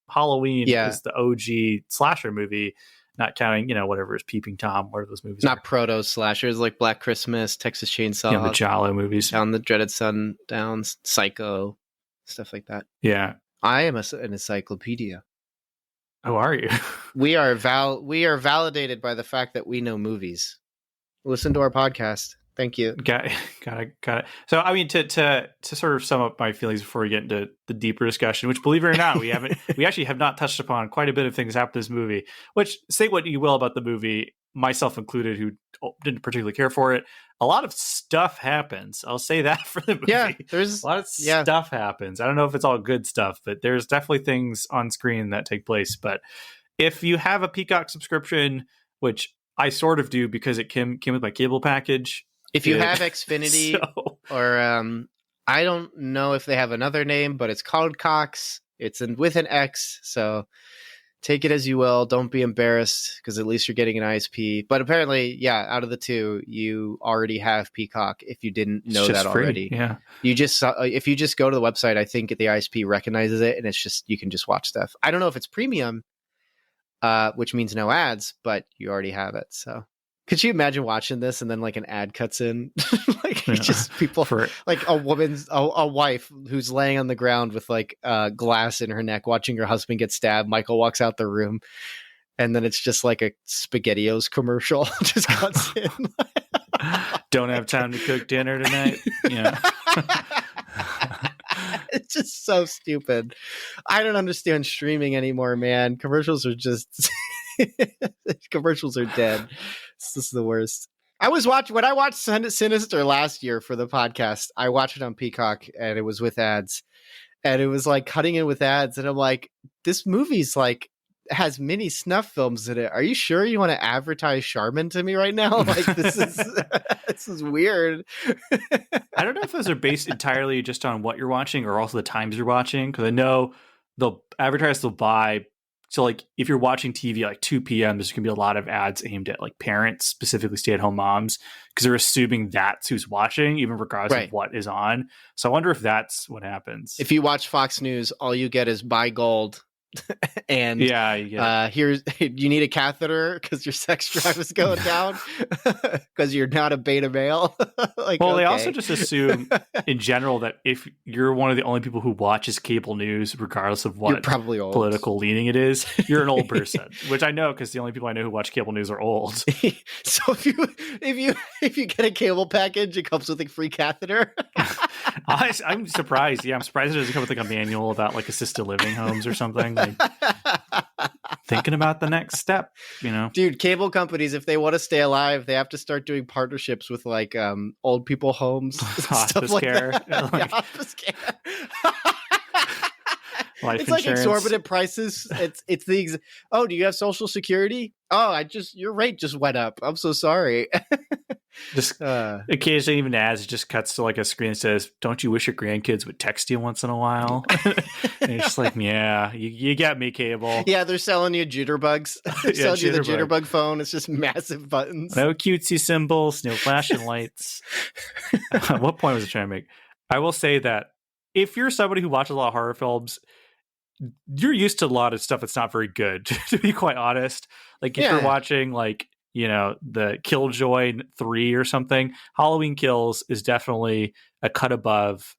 Halloween is the OG slasher movie, not counting whatever is Peeping Tom, whatever those movies not proto slashers like Black Christmas, Texas Chainsaw, the Giallo movies, Down the Dreaded Sundown, Psycho, stuff like that. Yeah, I am an encyclopedia. Oh, are you? We are validated by the fact that we know movies. Listen to our podcast. Thank you. Got it. So, I mean, to sort of sum up my feelings before we get into the deeper discussion, which, believe it or not, we actually have not touched upon quite a bit of things happen in this movie. Which, say what you will about the movie, myself included, who didn't particularly care for it. A lot of stuff happens. I'll say that for the movie. Yeah, there's a lot of stuff happens. I don't know if it's all good stuff, but there's definitely things on screen that take place. But if you have a Peacock subscription, which I sort of do because it came with my cable package. If you have Xfinity or I don't know if they have another name, but it's called Cox. It's with an X, so take it as you will. Don't be embarrassed because at least you're getting an ISP. But apparently, yeah, out of the two, you already have Peacock if you didn't know that already. Yeah. If you just go to the website, I think the ISP recognizes it and it's just you can just watch stuff. I don't know if it's premium, which means no ads, but you already have it, so. Could you imagine watching this and then like an ad cuts in? Just people like a wife who's laying on the ground with like glass in her neck watching her husband get stabbed. Michael walks out the room and then it's just like a SpaghettiOs commercial just cuts in. Don't have time to cook dinner tonight. Yeah. It's just so stupid. I don't understand streaming anymore, man. Commercials are just commercials are dead. This is the worst. When I watched Sinister last year for the podcast, I watched it on Peacock and it was with ads and it was like cutting in with ads. And I'm like, this movie's like has mini snuff films in it. Are you sure you want to advertise Charmin to me right now? Like this is weird. I don't know if those are based entirely just on what you're watching or also the times you're watching. Cause I know they'll buy. So like if you're watching TV like 2 p.m., there's going to be a lot of ads aimed at like parents, specifically stay-at-home moms, because they're assuming that's who's watching, even regardless of what is on. So I wonder if that's what happens. If you watch Fox News, all you get is buy gold. And here's you need a catheter because your sex drive is going down because you're not a beta male. They also just assume in general that if you're one of the only people who watches cable news, regardless of what you're probably old. Political leaning it is, you're an old person, which I know because the only people I know who watch cable news are old. So if you get a cable package, it comes with a free catheter. I'm surprised. Yeah, I'm surprised it doesn't come with like a manual about like assisted living homes or something. thinking about the next step, Dude, cable companies, if they want to stay alive, they have to start doing partnerships with like old people homes, stuff like care, that. like, hospice care. Life it's insurance. Like exorbitant prices. It's the oh, do you have Social Security? Oh, your rate just went up. I'm so sorry. Just occasionally, even as it just cuts to like a screen that says, "Don't you wish your grandkids would text you once in a while?" And you're just like, "Yeah, you get me, cable." Yeah, they're selling you jitterbugs. They're selling you the jitterbug phone. It's just massive buttons. No cutesy symbols, no flashing lights. What point was I trying to make? I will say that if you're somebody who watches a lot of horror films, you're used to a lot of stuff that's not very good, to be quite honest. Like if you're watching like, the Killjoy 3 or something, Halloween Kills is definitely a cut above,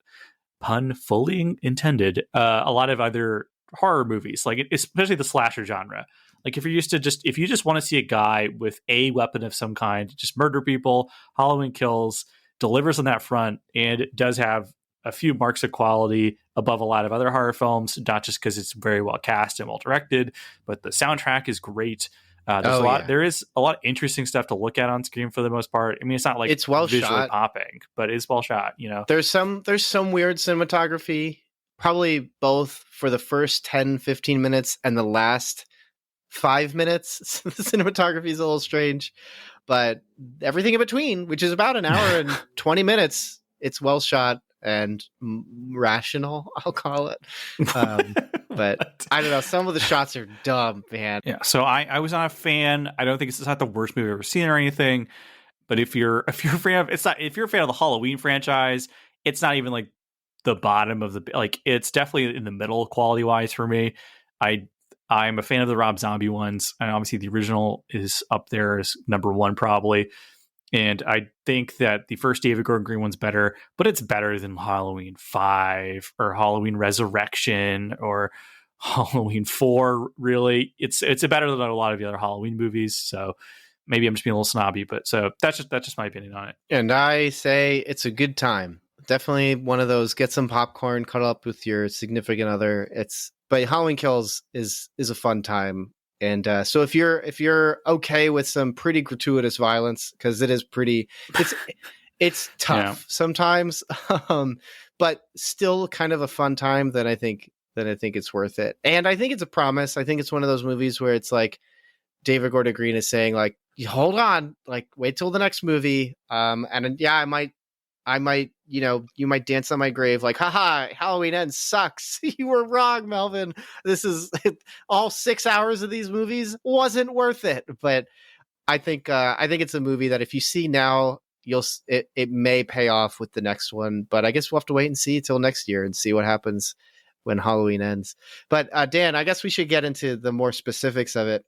pun fully intended, a lot of other horror movies, like especially the slasher genre. Like if you just want to see a guy with a weapon of some kind just murder people, Halloween Kills delivers on that front, and it does have a few marks of quality above a lot of other horror films, not just because it's very well cast and well directed, but the soundtrack is great. There is a lot of interesting stuff to look at on screen for the most part. I mean, it's not like it's well visually shot, popping, but it's well shot. There's some weird cinematography, probably both for the first 10, 15 minutes and the last 5 minutes. The cinematography is a little strange, but everything in between, which is about an hour and 20 minutes, it's well shot and rational, I'll call it. But I don't know. Some of the shots are dumb, man. Yeah. So I was not a fan. I don't think it's not the worst movie I've ever seen or anything. But if you're a fan of if you're a fan of the Halloween franchise, it's not even like the bottom of it's definitely in the middle quality wise for me. I'm a fan of the Rob Zombie ones, and obviously the original is up there as number one probably. And I think that the first David Gordon Green one's better, but it's better than Halloween 5 or Halloween Resurrection or Halloween 4. Really, it's better than a lot of the other Halloween movies. So maybe I'm just being a little snobby, but so that's just my opinion on it. And I say it's a good time. Definitely one of those, get some popcorn, cuddle up with your significant other. But Halloween Kills is a fun time. And so if you're okay with some pretty gratuitous violence, because it is pretty, it's tough sometimes, but still kind of a fun time, then I think it's worth it. And I think it's a promise. I think it's one of those movies where it's like David Gordon Green is saying like, hold on, like wait till the next movie. And yeah, I might, you might dance on my grave like, haha, Halloween Ends sucks. You were wrong, Melvin. This is all 6 hours of these movies wasn't worth it. But I think it's a movie that if you see now, it may pay off with the next one. But I guess we'll have to wait and see till next year and see what happens when Halloween ends. But Dan, I guess we should get into the more specifics of it,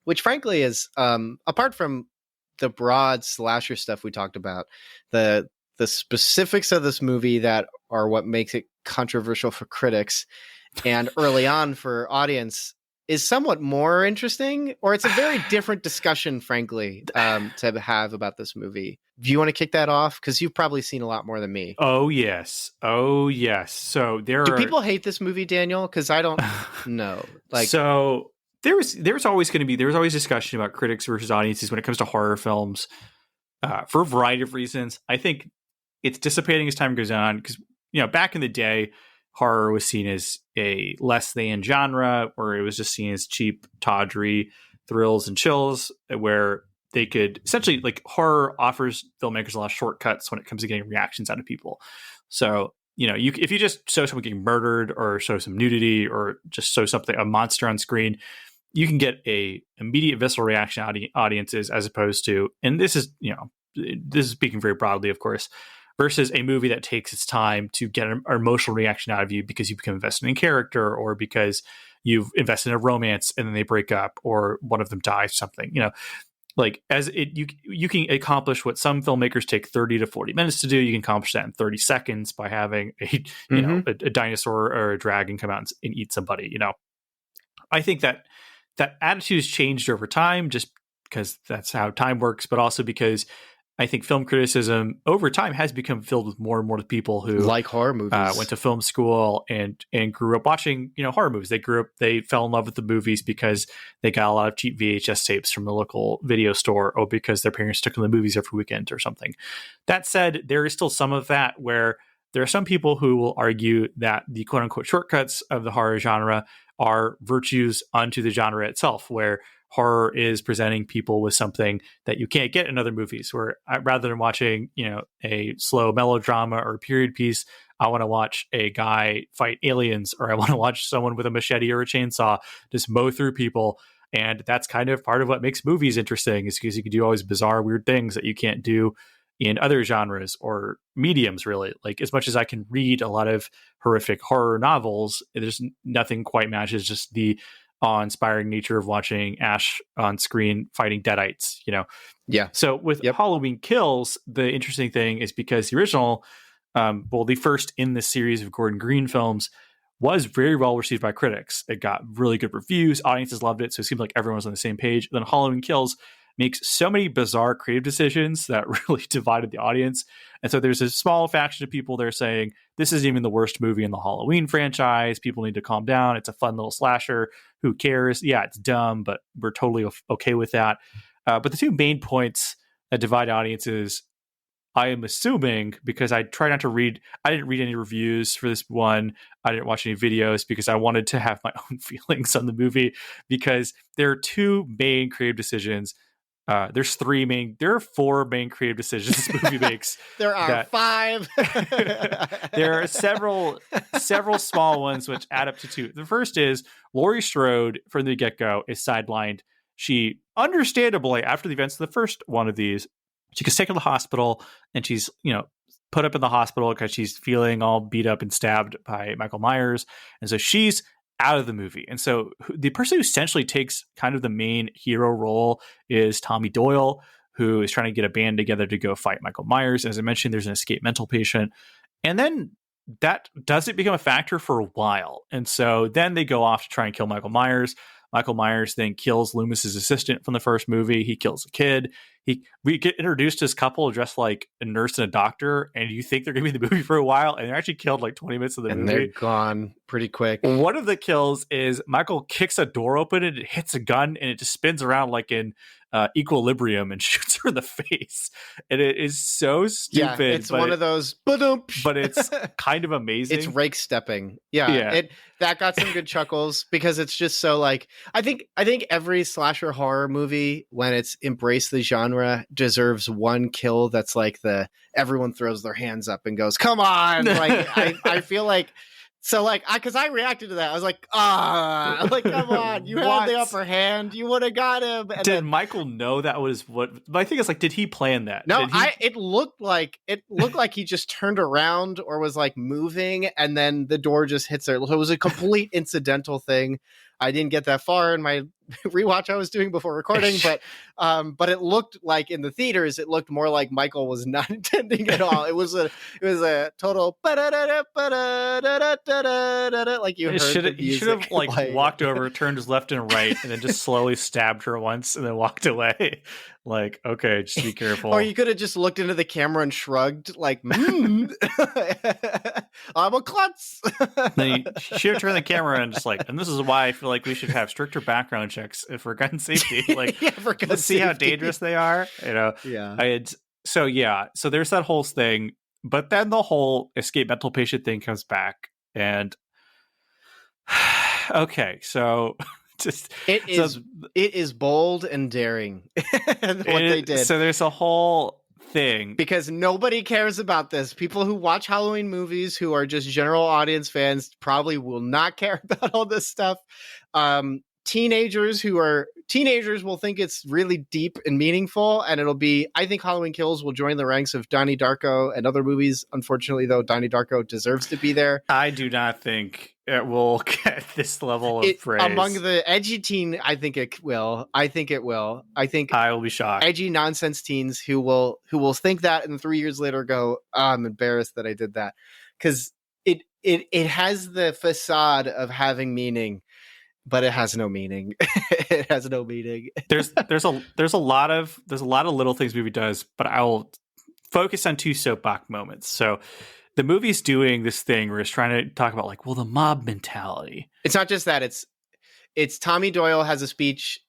which frankly is apart from the broad slasher stuff we talked about, the specifics of this movie that are what makes it controversial for critics and early on for audience is somewhat more interesting, or it's a very different discussion, frankly, to have about this movie. Do you want to kick that off? Because you've probably seen a lot more than me. Oh, yes. So do people hate this movie, Daniel? Because I don't know. So there's always discussion about critics versus audiences when it comes to horror films for a variety of reasons. I think it's dissipating as time goes on because, back in the day, horror was seen as a less than genre, or it was just seen as cheap, tawdry thrills and chills, where they could essentially, like, horror offers filmmakers a lot of shortcuts when it comes to getting reactions out of people. So, if you just show someone getting murdered or show some nudity or just show a monster on screen, you can get a immediate visceral reaction audiences, as opposed to, and this is speaking very broadly, of course, versus a movie that takes its time to get an emotional reaction out of you because you become invested in character, or because you've invested in a romance and then they break up, or one of them dies, something, you can accomplish what some filmmakers take 30 to 40 minutes to do. You can accomplish that in 30 seconds by having a dinosaur or a dragon come out and eat somebody. I think that attitude has changed over time, just because that's how time works, but also because I think film criticism over time has become filled with more and more people who like horror movies, went to film school and grew up watching, horror movies. They fell in love with the movies because they got a lot of cheap VHS tapes from the local video store, or because their parents took them to the movies every weekend or something. That said, there is still some of that where there are some people who will argue that the quote unquote shortcuts of the horror genre are virtues unto the genre itself, where horror is presenting people with something that you can't get in other movies, where rather than watching, a slow melodrama or a period piece, I want to watch a guy fight aliens, or I want to watch someone with a machete or a chainsaw just mow through people. And that's kind of part of what makes movies interesting, is because you can do all these bizarre, weird things that you can't do in other genres or mediums, really. Like, as much as I can read a lot of horrific horror novels, there's nothing quite matches just the awe-inspiring nature of watching Ash on screen fighting deadites, Yeah. So with Halloween Kills, the interesting thing is because the original, the first in the series of Gordon Green films, was very well received by critics. It got really good reviews. Audiences loved it. So it seemed like everyone was on the same page. Then Halloween Kills makes so many bizarre creative decisions that really divided the audience. And so there's a small faction of people that are saying, this isn't even the worst movie in the Halloween franchise. People need to calm down. It's a fun little slasher. Who cares? Yeah, it's dumb, but we're totally okay with that. But the two main points that divide audiences, I am assuming, because I try not to read, I didn't read any reviews for this one. I didn't watch any videos because I wanted to have my own feelings on the movie, because there are two main creative decisions. There are four main creative decisions this movie makes. There are five. There are several small ones which add up to two. The first is Laurie Strode from the get-go is sidelined. She, understandably, after the events of the first one of these, she gets taken to the hospital, and she's, put up in the hospital because she's feeling all beat up and stabbed by Michael Myers. And so she's out of the movie. And so the person who essentially takes kind of the main hero role is Tommy Doyle, who is trying to get a band together to go fight Michael Myers. As I mentioned, there's an escaped mental patient. And then that doesn't become a factor for a while. And so then they go off to try and kill Michael Myers. Michael Myers then kills Loomis's assistant from the first movie. He kills a kid. We get introduced to this couple dressed like a nurse and a doctor, and you think they're going to be in the movie for a while, and they're actually killed like 20 minutes of the movie. And they're gone pretty quick. One of the kills is Michael kicks a door open, and it hits a gun, and it just spins around like in Equilibrium and shoots her in the face. And it is so stupid. Yeah, it's one of those, but it's kind of amazing. It's rake stepping. Yeah. That got some good chuckles, because it's just so like, I think every slasher horror movie, when it's embraced the genre, deserves one kill that's like everyone throws their hands up and goes, come on. Like, I feel like, so like, because I reacted to that, I was like, like, come on, you had the upper hand, you would have got him. And did Michael know that was what? My thing is, like, did he plan that? No, it looked like he just turned around or was like moving, and then the door just hits her. So it was a complete incidental thing. I didn't get that far in my rewatch I was doing before recording, but it looked like in the theaters, it looked more like Michael was not intending at all. It was a total like you heard. He should have like walked over, turned his left and right, and then just slowly stabbed her once and then walked away. Like, okay, just be careful. Or you could have just looked into the camera and shrugged, like, I'm a klutz. Then you should have turned the camera and just like, and this is why I feel like we should have stricter background checks for gun safety. Like, let's see how dangerous they are. Yeah. So there's that whole thing, but then the whole escape mental patient thing comes back, and okay, so. It is bold and daring what they did. So there's a whole thing, because nobody cares about this. People who watch Halloween movies, who are just general audience fans, probably will not care about all this stuff. Teenagers will think it's really deep and meaningful, and I think Halloween Kills will join the ranks of Donnie Darko and other movies. Unfortunately, though, Donnie Darko deserves to be there. I do not think it will get this level of praise. Among the edgy teen, I think it will. I think I will be shocked. Edgy nonsense teens who will think that, and 3 years later go, I'm embarrassed that I did that. Because it has the facade of having meaning, but it has no meaning. It has no meaning. There's a lot of little things movie does, but I'll focus on two soapbox moments. So the movie's doing this thing where it's trying to talk about like, well, the mob mentality. It's not just that. It's Tommy Doyle has a speech.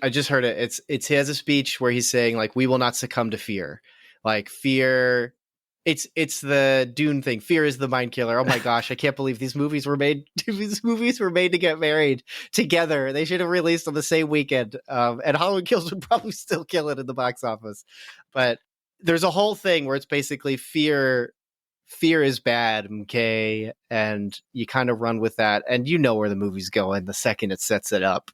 I just heard it. He has a speech where he's saying like, we will not succumb to fear. Like fear. It's the Dune thing. Fear is the mind killer. Oh my gosh, I can't believe these movies were made. These movies were made to get married together. They should have released on the same weekend. And Halloween Kills would probably still kill it in the box office. But there's a whole thing where it's basically fear. Fear is bad, okay, and you kind of run with that, and you know where the movie's going the second it sets it up.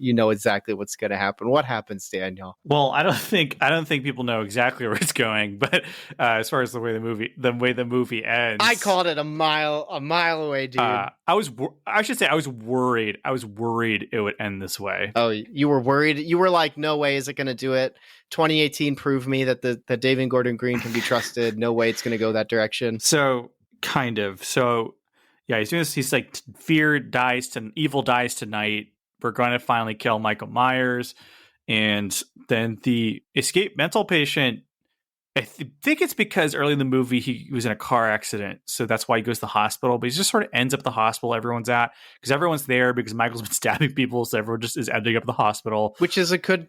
You know exactly what's going to happen. What happens, Daniel? Well, I don't think people know exactly where it's going, but as far as the way the movie ends, I called it a mile away, dude. I was worried. I was worried it would end this way. Oh, you were worried? You were like, no way is it going to do it. 2018 proved me that that David Gordon Green can be trusted. No way it's going to go that direction. So kind of. So yeah, he's doing this. He's like, evil dies tonight. We're going to finally kill Michael Myers. And then the escaped mental patient, I think it's because early in the movie he was in a car accident. So that's why he goes to the hospital. But he just sort of ends up at the hospital everyone's at. Because everyone's there because Michael's been stabbing people. So everyone just is ending up at the hospital. Which is an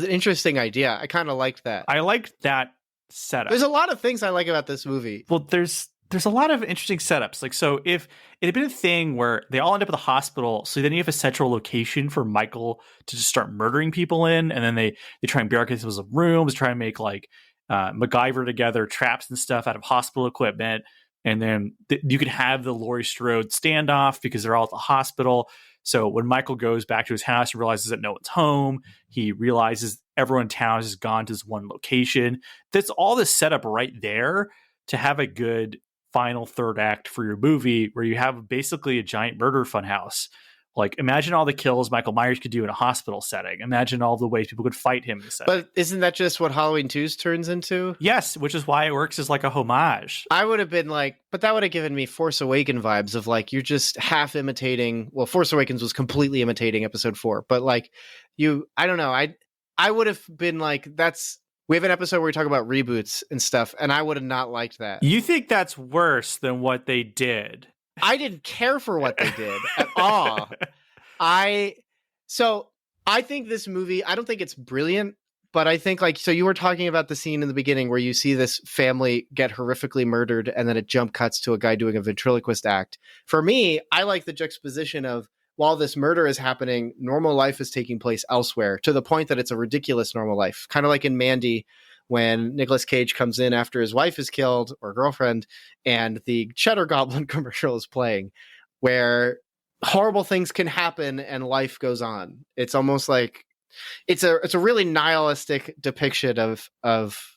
interesting idea. I kind of liked that. I liked that setup. There's a lot of things I like about this movie. Well, there's a lot of interesting setups. Like, so if it had been a thing where they all end up at the hospital, so then you have a central location for Michael to just start murdering people in, and then they try and barricade those rooms, try and make like MacGyver together traps and stuff out of hospital equipment, and then you could have the Laurie Strode standoff because they're all at the hospital. So when Michael goes back to his house and realizes that no one's home, he realizes everyone in town has gone to this one location. That's all this setup right there to have a good final third act for your movie where you have basically a giant murder funhouse. Like, imagine all the kills Michael Myers could do in a hospital setting. Imagine all the ways people could fight him in the setting. But isn't that just what Halloween 2's turns into? Yes, which is why it works as like a homage. I would have been like, but that would have given me Force Awakens vibes of like, you're just half imitating. Well, Force Awakens was completely imitating episode 4, but like I don't know. I would have been like, we have an episode where we talk about reboots and stuff, and I would have not liked that. You think that's worse than what they did? I didn't care for what they did at all. I think this movie, I don't think it's brilliant, but I think like, so you were talking about the scene in the beginning where you see this family get horrifically murdered and then it jump cuts to a guy doing a ventriloquist act. For me, I like the juxtaposition of, while this murder is happening, normal life is taking place elsewhere to the point that it's a ridiculous normal life. Kind of like in Mandy, when Nicolas Cage comes in after his wife is killed or girlfriend and the Cheddar Goblin commercial is playing, where horrible things can happen and life goes on. It's almost like it's a really nihilistic depiction of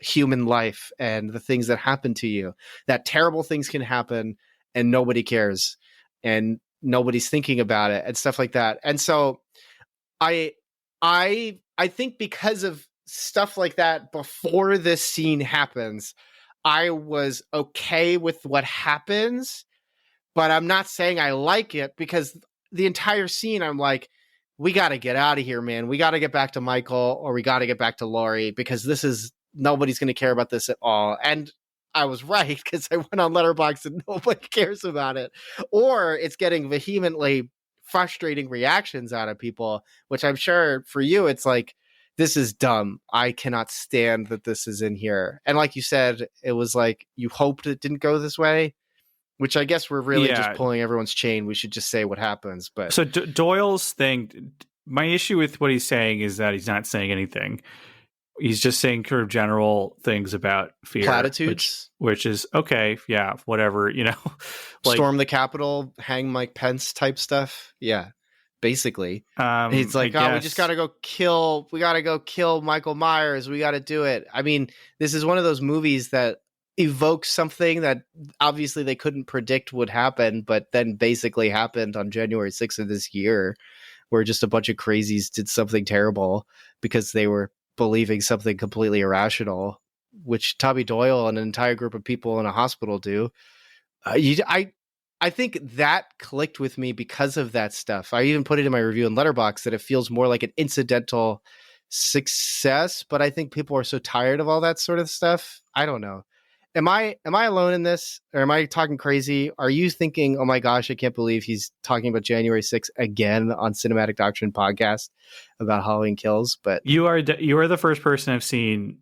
human life and the things that happen to you, that terrible things can happen and nobody cares and nobody's thinking about it and stuff like that. And so I think because of stuff like that before this scene happens, I was okay with what happens, but I'm not saying I like it because the entire scene I'm like, we got to get out of here, man. We got to get back to Michael or we got to get back to Laurie because nobody's going to care about this at all. And I was right because I went on Letterboxd and nobody cares about it, or it's getting vehemently frustrating reactions out of people, which I'm sure for you, it's like, this is dumb. I cannot stand that this is in here. And like you said, it was like, you hoped it didn't go this way, which I guess we're really just pulling everyone's chain. We should just say what happens. But so Doyle's thing, my issue with what he's saying is that he's not saying anything. He's just saying kind of general things about fear. Platitudes. Which is, okay, yeah, whatever, like, storm the Capitol, hang Mike Pence type stuff. Yeah. Basically, he's like, we just got to go kill. We got to go kill Michael Myers. We got to do it. I mean, this is one of those movies that evokes something that obviously they couldn't predict would happen, but then basically happened on January 6th of this year, where just a bunch of crazies did something terrible because they were believing something completely irrational, which Tommy Doyle and an entire group of people in a hospital do. I think that clicked with me because of that stuff. I even put it in my review in Letterboxd that it feels more like an incidental success, but I think people are so tired of all that sort of stuff. I don't know. Am I alone in this, or am I talking crazy? Are you thinking, oh my gosh, I can't believe he's talking about January 6th again on Cinematic Doctrine podcast about Halloween Kills? But you are the first person I've seen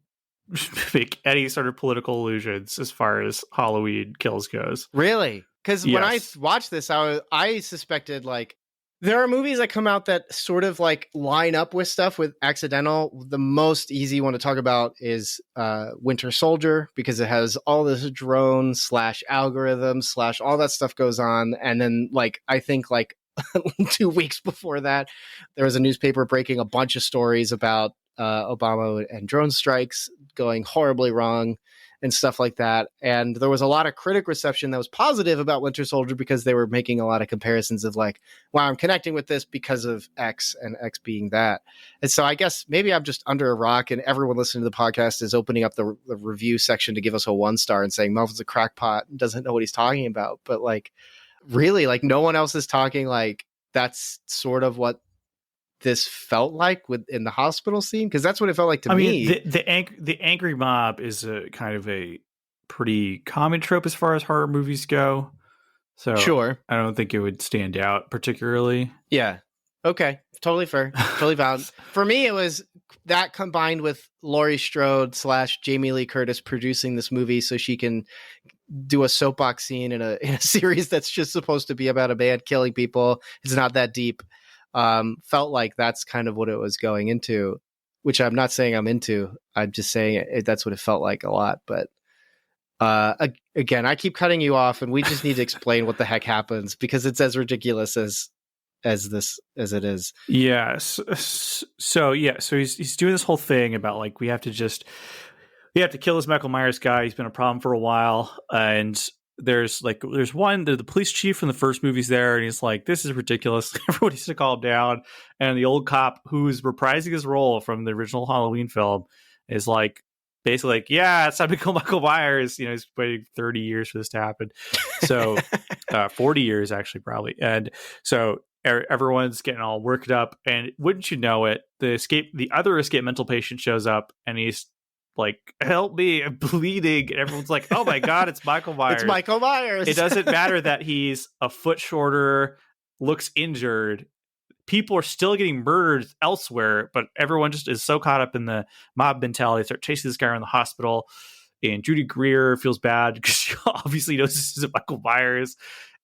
make any sort of political allusions as far as Halloween Kills goes. Really? Because when I Yes. watched this, I suspected, like, there are movies that come out that sort of like line up with stuff with accidental. The most easy one to talk about is Winter Soldier, because it has all this drone / algorithm / all that stuff goes on. And then, like, I think like 2 weeks before that, there was a newspaper breaking a bunch of stories about Obama and drone strikes going horribly wrong and stuff like that. And there was a lot of critic reception that was positive about Winter Soldier because they were making a lot of comparisons of like, wow, I'm connecting with this because of X, and X being that. And so I guess maybe I'm just under a rock, and everyone listening to the podcast is opening up the review section to give us a 1-star and saying Melvin's a crackpot and doesn't know what he's talking about. But like, really, like, no one else is talking like that's sort of what this felt like in the hospital scene, because that's what it felt like to me. Mean, the angry mob is a kind of a pretty common trope as far as horror movies go. So sure, I don't think it would stand out particularly. Yeah. Okay. Totally fair. Totally valid. For me, it was that combined with Laurie Strode / Jamie Lee Curtis producing this movie so she can do a soapbox scene in a series that's just supposed to be about a man killing people. It's not that deep. Felt like that's kind of what it was going into, which I'm not saying I'm into. I'm just saying that's what it felt like a lot. But again, I keep cutting you off, and we just need to explain what the heck happens, because it's as ridiculous as it is. Yes. So he's doing this whole thing about like we have to kill this Michael Myers guy. He's been a problem for a while, and there's one, the police chief from the first movie's there, and he's like, this is ridiculous. Everybody needs to calm down. And the old cop who's reprising his role from the original Halloween film is like, basically like, yeah, it's time to kill Michael Myers. You know, he's waiting 30 years for this to happen. So 40 years actually, probably. And so everyone's getting all worked up, and wouldn't you know it, the other escape mental patient shows up, and he's like, help me, I'm bleeding. And everyone's like, oh my God, it's Michael Myers. It's Michael Myers. It doesn't matter that he's a foot shorter, looks injured. People are still getting murdered elsewhere, but everyone just is so caught up in the mob mentality. They start chasing this guy around the hospital, and Judy Greer feels bad because she obviously knows this isn't Michael Myers.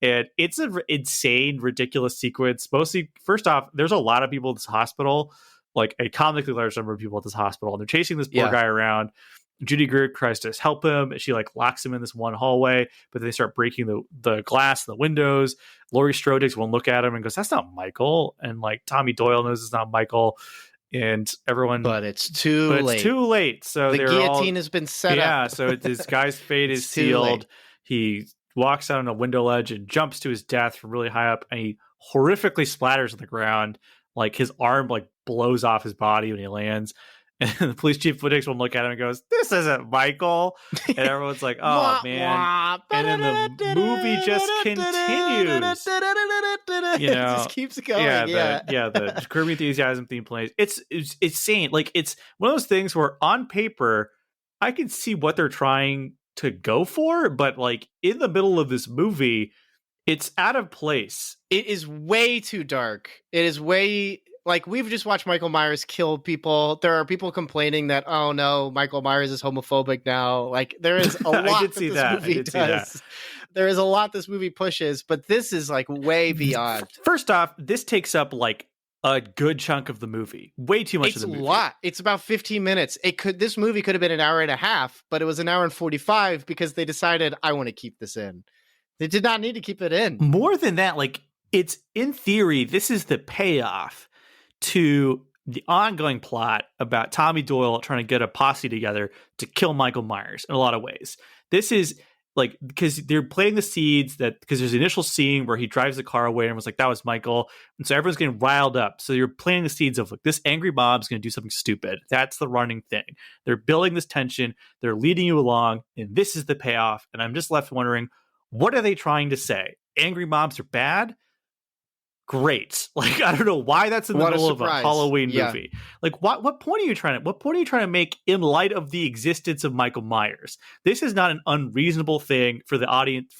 And it's an insane, ridiculous sequence. Mostly, first off, there's a lot of people in this hospital, like a comically large number of people at this hospital, and they're chasing this poor guy around. Judy Greer tries to help him, and she like locks him in this one hallway, but they start breaking the glass in the windows. Laurie Strode takes one look at him and goes, that's not Michael. And like Tommy Doyle knows it's not Michael, and everyone, but it's too late. So the guillotine has been set up. Yeah, so this guy's fate is sealed. He walks out on a window ledge and jumps to his death from really high up, and he horrifically splatters on the ground. Like his arm like blows off his body when he lands. And the police chief takes one look at him and goes, this isn't Michael. And everyone's like, oh man. And then the movie just continues. You know, it just keeps going. The Curb Your Enthusiasm theme plays. It's insane. Like, it's one of those things where on paper I can see what they're trying to go for, but like in the middle of this movie, it's out of place. It is way too dark. It is way, like, we've just watched Michael Myers kill people. There are people complaining that, oh no, Michael Myers is homophobic now. Like, there is a lot that this movie does. There is a lot this movie pushes, but this is like way beyond. First off, this takes up like a good chunk of the movie. Way too much of the movie. It's a lot. It's about 15 minutes. This movie could have been an hour and a half, but it was an hour and 45 because they decided, I want to keep this in. They did not need to keep it in. More than that, like, it's, in theory, this is the payoff to the ongoing plot about Tommy Doyle trying to get a posse together to kill Michael Myers in a lot of ways. This is like, because they're planting the seeds because there's the initial scene where he drives the car away and was like, that was Michael. And so everyone's getting riled up. So you're planting the seeds of like, this angry mob's going to do something stupid. That's the running thing. They're building this tension. They're leading you along, and this is the payoff. And I'm just left wondering, what are they trying to say? angry mobs are bad. Great. Like, I don't know why that's in the middle of a Halloween movie. Like, what point are you trying to make in light of the existence of Michael Myers? This is not an unreasonable thing for the audience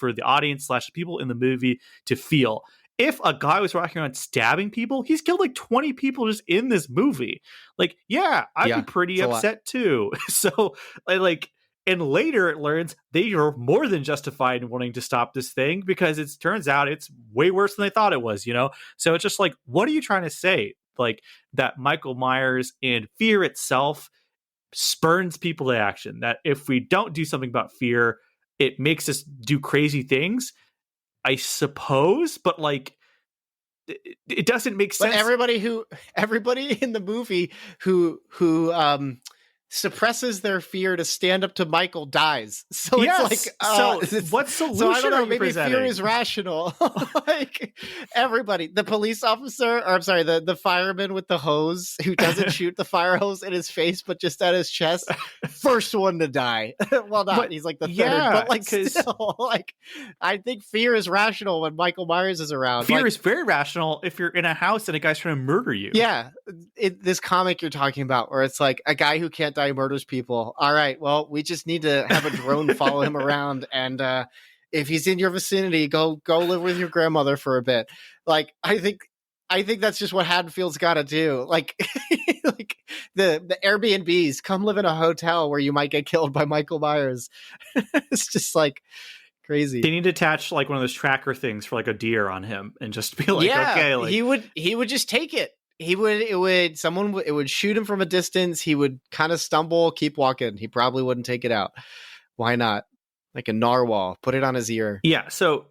/ people in the movie to feel. If a guy was walking around stabbing people, he's killed like 20 people just in this movie. Like, yeah, I'd be pretty upset too. So, like, and later it learns they are more than justified in wanting to stop this thing because it turns out it's way worse than they thought it was, So it's just like, what are you trying to say? Like, that Michael Myers and fear itself spurns people to action. That if we don't do something about fear, it makes us do crazy things, I suppose. But like, it doesn't make sense. But everybody in the movie who suppresses their fear to stand up to Michael dies. So it's like, what solution so I don't know, are you maybe presenting? Fear is rational. Like, everybody, the police officer, or I'm sorry, the fireman with the hose who doesn't shoot the fire hose in his face, but just at his chest, first one to die. Well, not, he's like the third, but like still, like, I think fear is rational when Michael Myers is around. Fear is very rational if you're in a house and a guy's trying to murder you. Yeah. This comic you're talking about, where it's like a guy who can't die murders people. All right, well, we just need to have a drone follow him around, and if he's in your vicinity, go live with your grandmother for a bit. Like, I think that's just what Haddonfield's got to do. Like, like the Airbnbs, come live in a hotel where you might get killed by Michael Myers. It's just like crazy. They need to attach like one of those tracker things for like a deer on him and just be like, okay, like, he would just take it. It would shoot him from a distance. He would kind of stumble, keep walking. He probably wouldn't take it out. Why not? Like a narwhal, put it on his ear. Yeah. So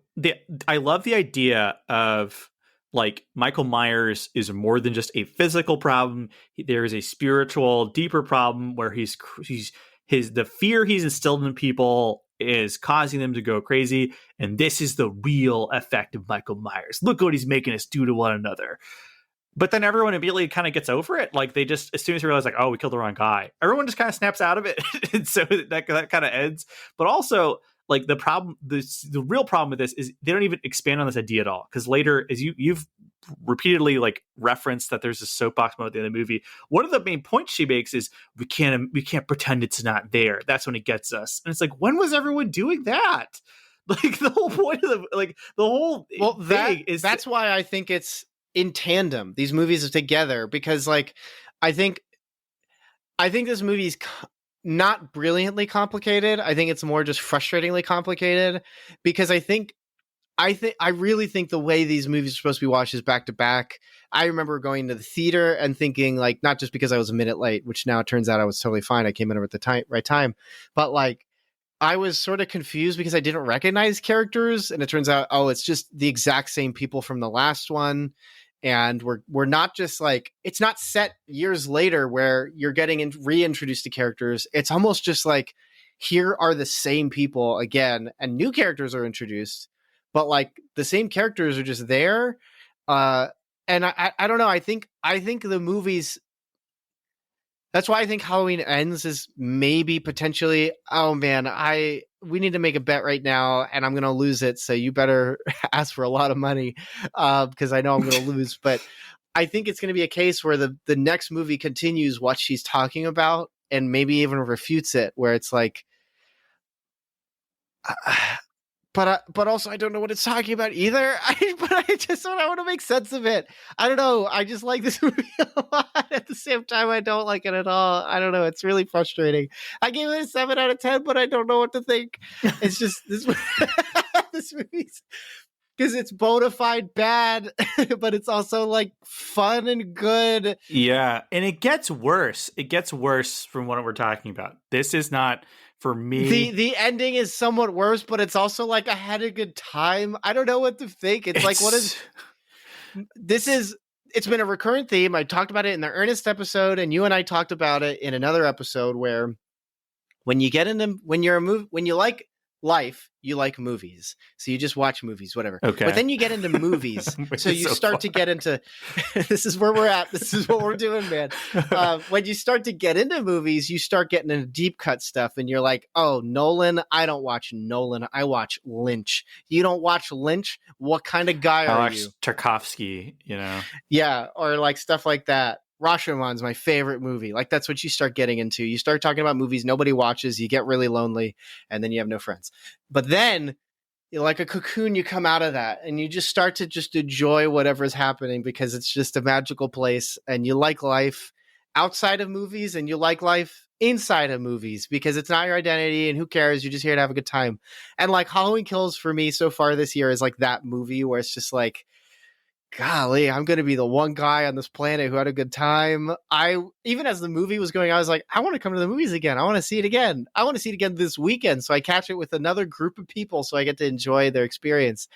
I love the idea of like Michael Myers is more than just a physical problem. There is a spiritual, deeper problem where the fear he's instilled in people is causing them to go crazy. And this is the real effect of Michael Myers. Look what he's making us do to one another. But then everyone immediately kind of gets over it. Like, they just, as soon as they realize, like, oh, we killed the wrong guy, everyone just kind of snaps out of it. And so that kind of ends. But also, like, the real problem with this is they don't even expand on this idea at all. Because later, as you've repeatedly like referenced that there's a soapbox moment at the end of the movie, one of the main points she makes is we can't pretend it's not there. That's when it gets us. And it's like, when was everyone doing that? Like, the whole point of that's why I think it's in tandem, these movies are together, because like I think this movie's not brilliantly complicated. I think it's more just frustratingly complicated, because I really think the way these movies are supposed to be watched is back to back. I remember going to the theater and thinking, like, not just because I was a minute late, which now it turns out I was totally fine, I came in at the right time, but like I was sort of confused because I didn't recognize characters, and it turns out, oh, it's just the exact same people from the last one. And we're not just like, it's not set years later where you're getting reintroduced to characters. It's almost just like, here are the same people again, and new characters are introduced, but like the same characters are just there. And I don't know. I think the movies, that's why I think Halloween Ends is maybe potentially, oh man, we need to make a bet right now and I'm going to lose it. So you better ask for a lot of money because I know I'm going to lose. But I think it's going to be a case where the next movie continues what she's talking about and maybe even refutes it, where it's like, but also I don't know what it's talking about either. But I just want to make sense of it. I don't know. I just like this movie a lot. At the same time, I don't like it at all. I don't know. It's really frustrating. I gave it a 7 out of 10, but I don't know what to think. It's just this movie's, because it's bona fide bad, but it's also like fun and good. Yeah, and it gets worse. It gets worse from what we're talking about. This is not. For me, the ending is somewhat worse, but it's also like I had a good time. I don't know what to think. It's like, it's been a recurrent theme. I talked about it in the Ernest episode, and you and I talked about it in another episode, where when you like life, you like movies. So you just watch movies, whatever. Okay. But then you get into movies. So you start to get into, this is where we're at. This is what we're doing, man. When you start to get into movies, you start getting into deep cut stuff and you're like, oh, Nolan, I don't watch Nolan. I watch Lynch. You don't watch Lynch? What kind of guy are you? Tarkovsky, you know? Yeah. Or like stuff like that. Rashomon's my favorite movie. Like that's what you start getting into. You start talking about movies nobody watches, you get really lonely, and then you have no friends. But then, like a cocoon, you come out of that and you just start to just enjoy whatever's happening because it's just a magical place and you like life outside of movies and you like life inside of movies because it's not your identity and who cares? You're just here to have a good time. And like Halloween Kills for me so far this year is like that movie where it's just like, golly, I'm going to be the one guy on this planet who had a good time. Even as the movie was going on, I was like, I want to come to the movies again. I want to see it again. I want to see it again this weekend. So I catch it with another group of people so I get to enjoy their experience.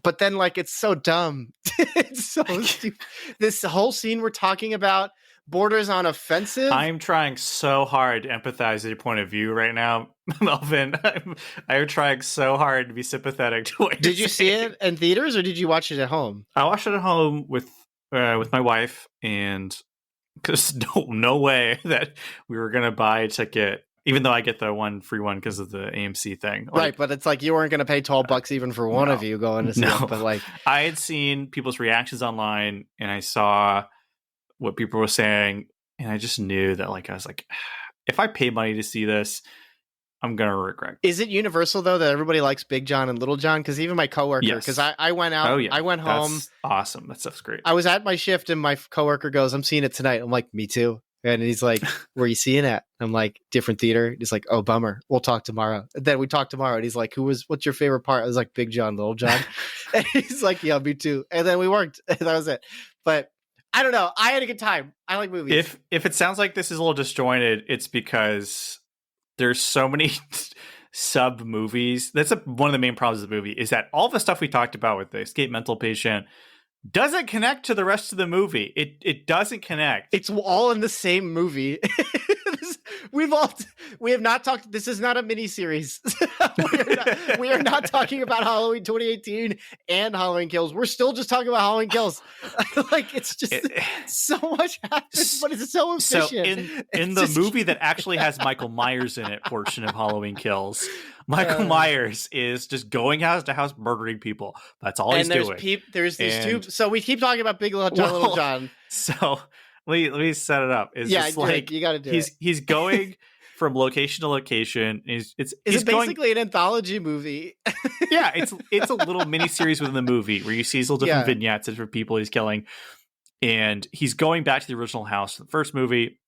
But then like, it's so dumb. It's so stupid. This whole scene we're talking about borders on offensive. I'm trying so hard to empathize with your point of view right now, Melvin. I'm trying so hard to be sympathetic to what Did you see it in theaters or did you watch it at home? I watched it at home with my wife, and because no way that we were gonna buy a ticket, even though I get the one free one because of the AMC thing. Like, right, but it's like you weren't gonna pay $12 even for one of you going to see it. But like, I had seen people's reactions online, and I saw what people were saying, and I just knew that, like, I was like, if I pay money to see this, I'm gonna regret. Is it universal though that everybody likes Big John and Little John? Because even my coworker, because I went out, I went home. That's awesome. That stuff's great. I was at my shift, and my coworker goes, "I'm seeing it tonight." I'm like, "Me too." And he's like, "Where are you seeing it?" I'm like, "Different theater." He's like, "Oh, bummer. We'll talk tomorrow." And then we talked tomorrow, and he's like, "What's your favorite part?" I was like, "Big John, Little John." And he's like, "Yeah, me too." And then we worked, and that was it. But I don't know. I had a good time. I like movies. If it sounds like this is a little disjointed, it's because there's so many sub movies. That's one of the main problems of the movie is that all the stuff we talked about with the escape mental patient doesn't connect to the rest of the movie. It doesn't connect. It's all in the same movie. We have not talked. This is not a mini series. we are not talking about Halloween 2018 and Halloween Kills. We're still just talking about Halloween Kills. Like it's just so much happens, but it's so efficient. So in the movie that actually has Michael Myers in it, portion of Halloween Kills, Michael Myers is just going house to house murdering people. That's all he's doing. There's these two. So we keep talking about Big Little John, Little John. So let me set it up. It's just like you got to do it. He's going from location to location. He's basically an anthology movie. Yeah, it's a little mini series within the movie where you see these little different vignettes of different people he's killing, and he's going back to the original house, the first movie,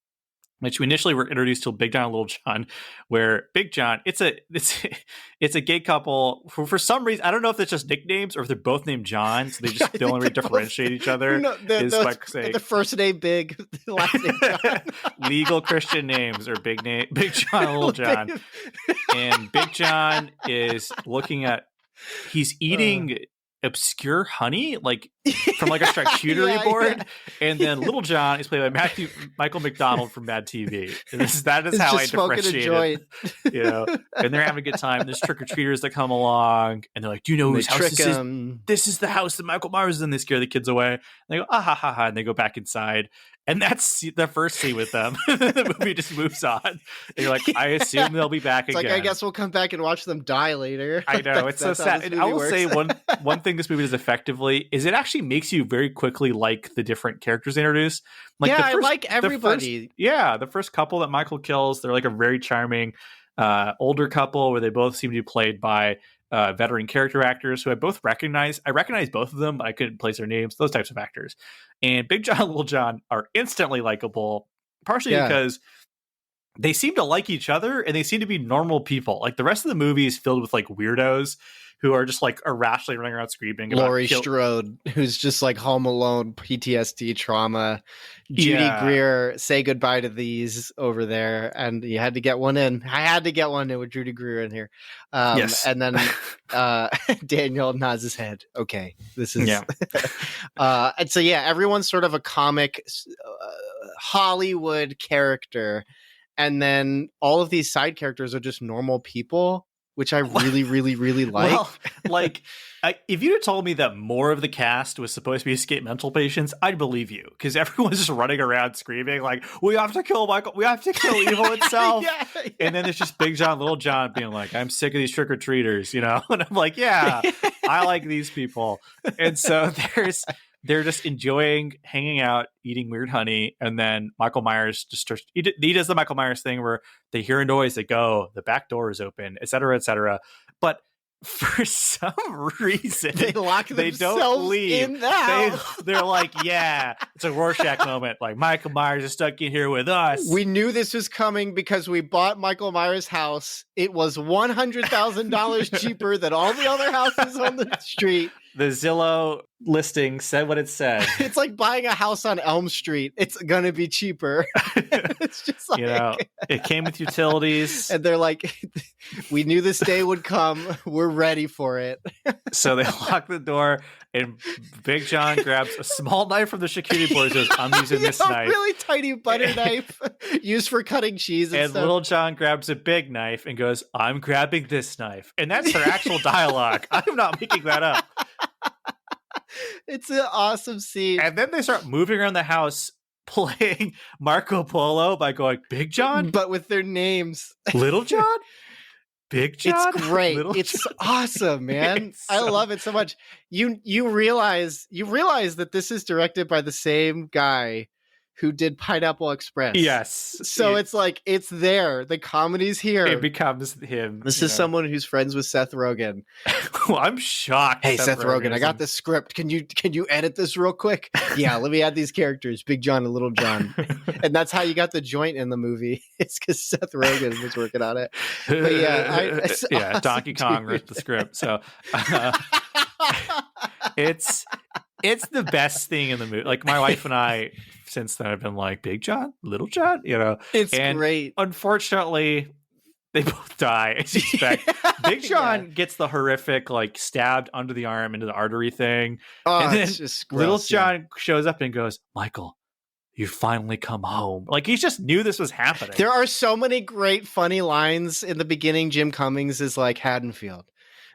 which we initially were introduced to Big John and Little John, where Big John, it's a gay couple for some reason. I don't know if it's just nicknames or if they're both named John, so they just don't differentiate each other. No, the first name Big, the last name John. Legal Christian names are Big John and Little John, and Big John is looking at, he's eating obscure honey, like from like a charcuterie board, and then Little John is played by Michael McDonald from Mad TV. And that is how I differentiate it. You know, and they're having a good time. There's trick or treaters that come along, and they're like, "Do you know whose house this is? This is the house that Michael Myers is in." They scare the kids away. And they go, "Ah ha ha ha," and they go back inside. And that's the first scene with them. The movie just moves on. And you're like, I assume they'll be back again. Like, I guess we'll come back and watch them die later. I know. It's so sad. And I will say one thing this movie does effectively is it actually makes you very quickly like the different characters introduced. Like I like everybody. The first couple that Michael kills, they're like a very charming older couple where they both seem to be played by veteran character actors who I both recognize. I recognize both of them, but I couldn't place their names, those types of actors. And Big John and Little John are instantly likable, partially because they seem to like each other and they seem to be normal people. Like the rest of the movie is filled with like weirdos who are just like irrationally running around screaming. Laurie Strode, who's just like Home Alone, PTSD trauma. Judy Greer, say goodbye to these over there. And you had to get one in. I had to get one in with Judy Greer in here. Yes. And then Daniel nods his head. Okay, this is... and so, everyone's sort of a comic Hollywood character. And then all of these side characters are just normal people. which I really, really, really like. Well, like, if you had told me that more of the cast was supposed to be escaped mental patients, I'd believe you, because everyone's just running around screaming like, "We have to kill Michael. We have to kill evil itself." Yeah. And then there's just Big John, Little John being like, "I'm sick of these trick or treaters," you know. And I'm like, "Yeah, I like these people." And so they're just enjoying hanging out, eating weird honey, and then Michael Myers he does the Michael Myers thing where they hear a noise, they go, the back door is open, etc., etc. But for some reason, they lock they themselves don't leave. in the house. They're like, yeah, it's a Rorschach moment. Like, Michael Myers is stuck in here with us. We knew this was coming because we bought Michael Myers' house. It was $100,000 cheaper than all the other houses on the street. The Zillow listing said what it said. It's like buying a house on Elm Street. It's going to be cheaper. It's just like, you know, it came with utilities. And they're like, we knew this day would come. We're ready for it. So they lock the door, and Big John grabs a small knife from the charcuterie board and says, "I'm using this knife." A really tiny butter knife used for cutting cheese and stuff. Little John grabs a big knife and goes, "I'm grabbing this knife." And that's their actual dialogue. I'm not making that up. It's an awesome scene. And then they start moving around the house playing Marco Polo by going, "Big John?" But with their names. "Little John?" "Big John?" It's great. Little It's John? awesome, man. I love it so much. You realize that this is directed by the same guy who did Pineapple Express. Yes. So it's like, it's there. The comedy's here. It becomes him. This is someone who's friends with Seth Rogen. Well, I'm shocked. Hey, Seth Rogen, I got this script. Can you edit this real quick? Yeah, let me add these characters, Big John and Little John. And that's how you got the joint in the movie. It's because Seth Rogen was working on it. But yeah, it's awesome, Donkey Kong wrote the script. So it's the best thing in the movie. Like, my wife and I, since then, have been like, "Big John, Little John," you know. It's great. Unfortunately, they both die, as you expect. Big John gets the horrific, like, stabbed under the arm into the artery thing. Oh, and then it's just gross, Little John shows up and goes, "Michael, you finally come home." Like, he just knew this was happening. There are so many great, funny lines in the beginning. Jim Cummings is like, "Haddonfield,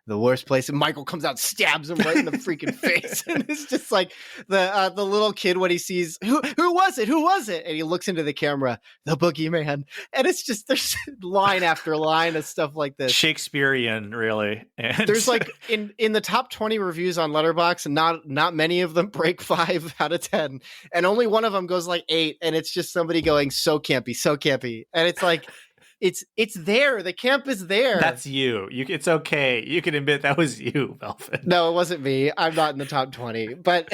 the worst place," and Michael comes out, stabs him right in the freaking face, and it's just like the little kid when he sees who was it, and he looks into the camera, "The boogeyman," and it's just, there's line after line of stuff like this. Shakespearean, really. And there's like in the top 20 reviews on Letterboxd, and not many of them break 5 out of 10, and only one of them goes like 8, and it's just somebody going, so campy, and it's like, it's there. The camp is there. That's you. It's okay. You can admit that was you, Melvin. No, it wasn't me. I'm not in the top 20. But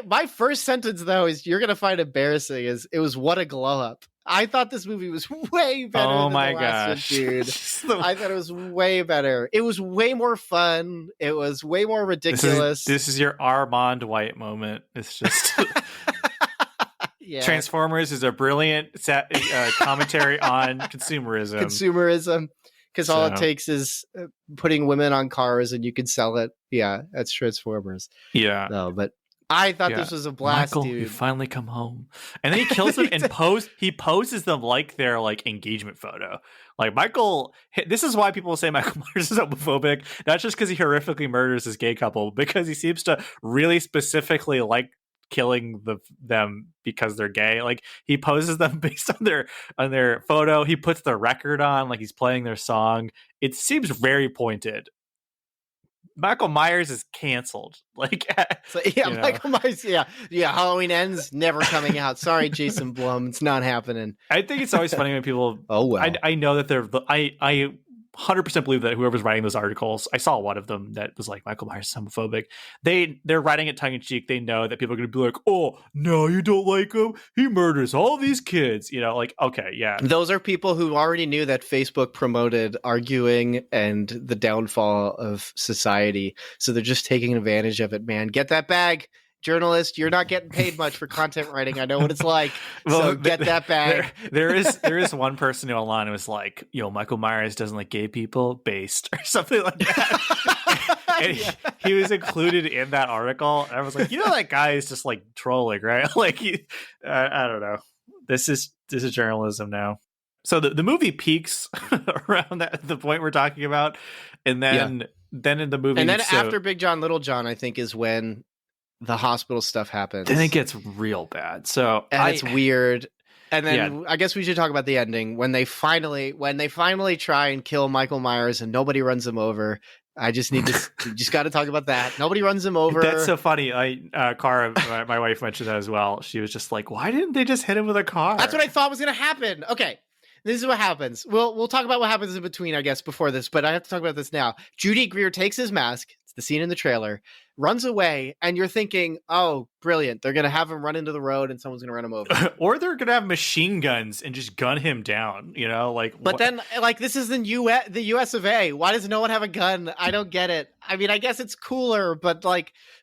my first sentence, though, is you're gonna find embarrassing, is it was what a glow up. I thought this movie was way better than the last one, dude. I thought it was way better. It was way more fun. It was way more ridiculous. This is your Armand White moment. It's just yeah. Transformers is a brilliant commentary on consumerism. Because all it takes is putting women on cars and you can sell it. Yeah, that's Transformers. Yeah. No, but I thought this was a blast, Michael, dude. You finally come home. And then he kills them and he poses them like their like engagement photo. Like, Michael, this is why people say Michael Myers is homophobic, not just because he horrifically murders his gay couple, because he seems to really specifically like killing them because they're gay. Like, he poses them based on their photo. He puts the record on like he's playing their song. It seems very pointed. Michael Myers is canceled. Like, so, yeah, Michael Myers. Yeah. Halloween Ends never coming out. Sorry, Jason Blum, it's not happening. I think it's always funny when people. Oh well. I know that I 100% believe that whoever's writing those articles, I saw one of them that was like, Michael Myers is homophobic. They're writing it tongue in cheek. They know that people are going to be like, "Oh no, you don't like him. He murders all these kids." You know, like, okay, yeah. Those are people who already knew that Facebook promoted arguing and the downfall of society, so they're just taking advantage of it. Man, get that bag. Journalist, you're not getting paid much for content writing. I know what it's like. So get that bag. There is one person who online who was like, Michael Myers doesn't like gay people, based or something like that. And he was included in that article. And I was like, that guy is just like trolling, right? Like, I don't know. This is journalism now. So the movie peaks around the point we're talking about, and then in the movie, and then after Big John, Little John, I think is when the hospital stuff happens. Then it gets real bad. So it's weird. And then I guess we should talk about the ending when they finally try and kill Michael Myers and nobody runs him over. I just need to we just got to talk about that. Nobody runs him over. That's so funny. Cara, my wife mentioned that as well. She was just like, "Why didn't they just hit him with a car?" That's what I thought was going to happen. Okay. This is what happens. We'll talk about what happens in between, I guess, before this, but I have to talk about this now. Judy Greer takes his mask. It's the scene in the trailer, runs away, and you're thinking, oh, brilliant. They're going to have him run into the road and someone's going to run him over. Or they're going to have machine guns and just gun him down, But then, this is the US of A. Why does no one have a gun? I don't get it. I mean, I guess it's cooler, but,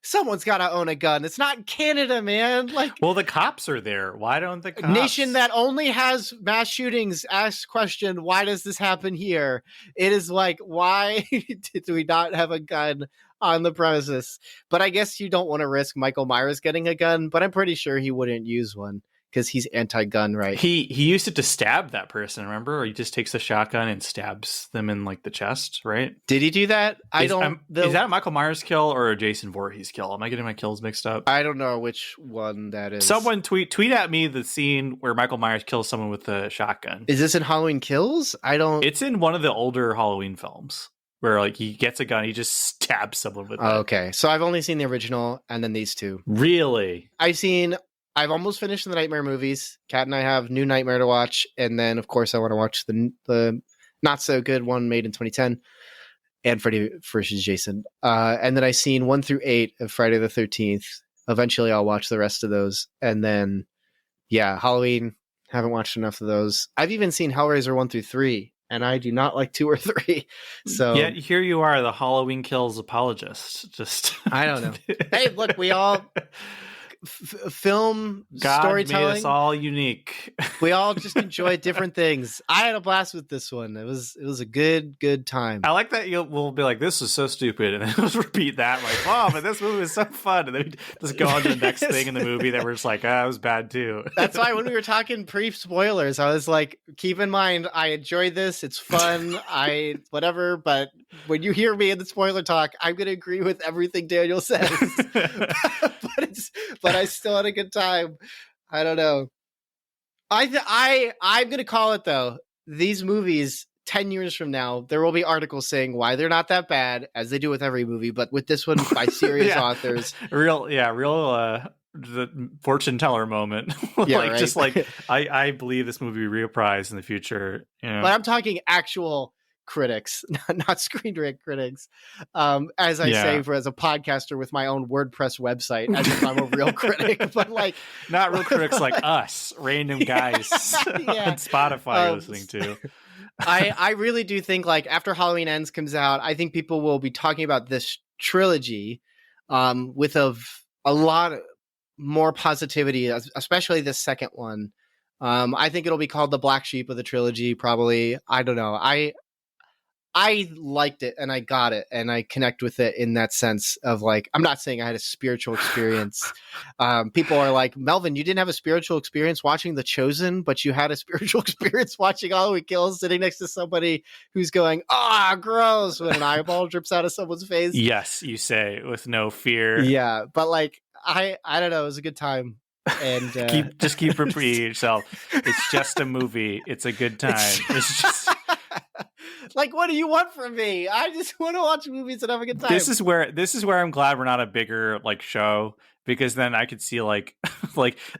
someone's got to own a gun. It's not Canada, man. Well, the cops are there. Why don't the cops? Nation that only has mass shootings asks question, why does this happen here? It is why did we not have a gun on the premises? But I guess you don't want to risk Michael Myers getting a gun, but I'm pretty sure he wouldn't use one because he's anti-gun, right? He used it to stab that person, remember? Or he just takes a shotgun and stabs them in the chest, right? Did he do that? Is that a Michael Myers kill or a Jason Voorhees kill? Am I getting my kills mixed up? I don't know which one that is. Someone tweet at me the scene where Michael Myers kills someone with a shotgun. Is this in Halloween Kills? It's in one of the older Halloween films where he gets a gun, he just stabs someone with it. Okay, so I've only seen the original and then these two. Really? I've almost finished the Nightmare movies. Kat and I have New Nightmare to watch, and then of course I want to watch the not so good one made in 2010, and Freddy vs. Jason. And then I've seen 1 through 8 of Friday the 13th. Eventually, I'll watch the rest of those, and then Halloween. Haven't watched enough of those. I've even seen Hellraiser 1 through 3, and I do not like 2 or 3. So here you are, the Halloween Kills apologist. Just I don't know. Hey, look, we all. Film God storytelling made us all unique. We all just enjoy different things. I had a blast with this one. It was a good time. I like that we'll be like, this was so stupid, and then we'll repeat that wow, but this movie was so fun, and then we just go on to the next thing in the movie that we're just like, it was bad too. That's why when we were talking pre-spoilers, I was like, keep in mind I enjoyed this, it's fun, whatever, but when you hear me in the spoiler talk, I'm gonna agree with everything Daniel says. But I still had a good time. I don't know. I'm going to call it, though. These movies, 10 years from now, there will be articles saying why they're not that bad, as they do with every movie. But with this one, by serious authors. Real the fortune teller moment. Right. Just I believe this movie will be reprised in the future. But I'm talking actual critics, not Screen Rant critics. As I say, as a podcaster with my own WordPress website, as if I'm a real critic, but not real critics like us, random guys on Spotify listening to. I really do think after Halloween Ends comes out, I think people will be talking about this trilogy with a lot more positivity, especially the second one. I think it'll be called the black sheep of the trilogy, probably. I don't know. I liked it and I got it and I connect with it in that sense of I'm not saying I had a spiritual experience. People are like, Melvin, you didn't have a spiritual experience watching The Chosen, but you had a spiritual experience watching Halloween Kills, sitting next to somebody who's going, gross, when an eyeball drips out of someone's face. Yes, you say with no fear. Yeah, but I don't know, it was a good time. And keep repeating yourself. It's just a movie. It's a good time. It's just what do you want from me? I just want to watch movies and have a good time. This is where I'm glad we're not a bigger show, because then I could see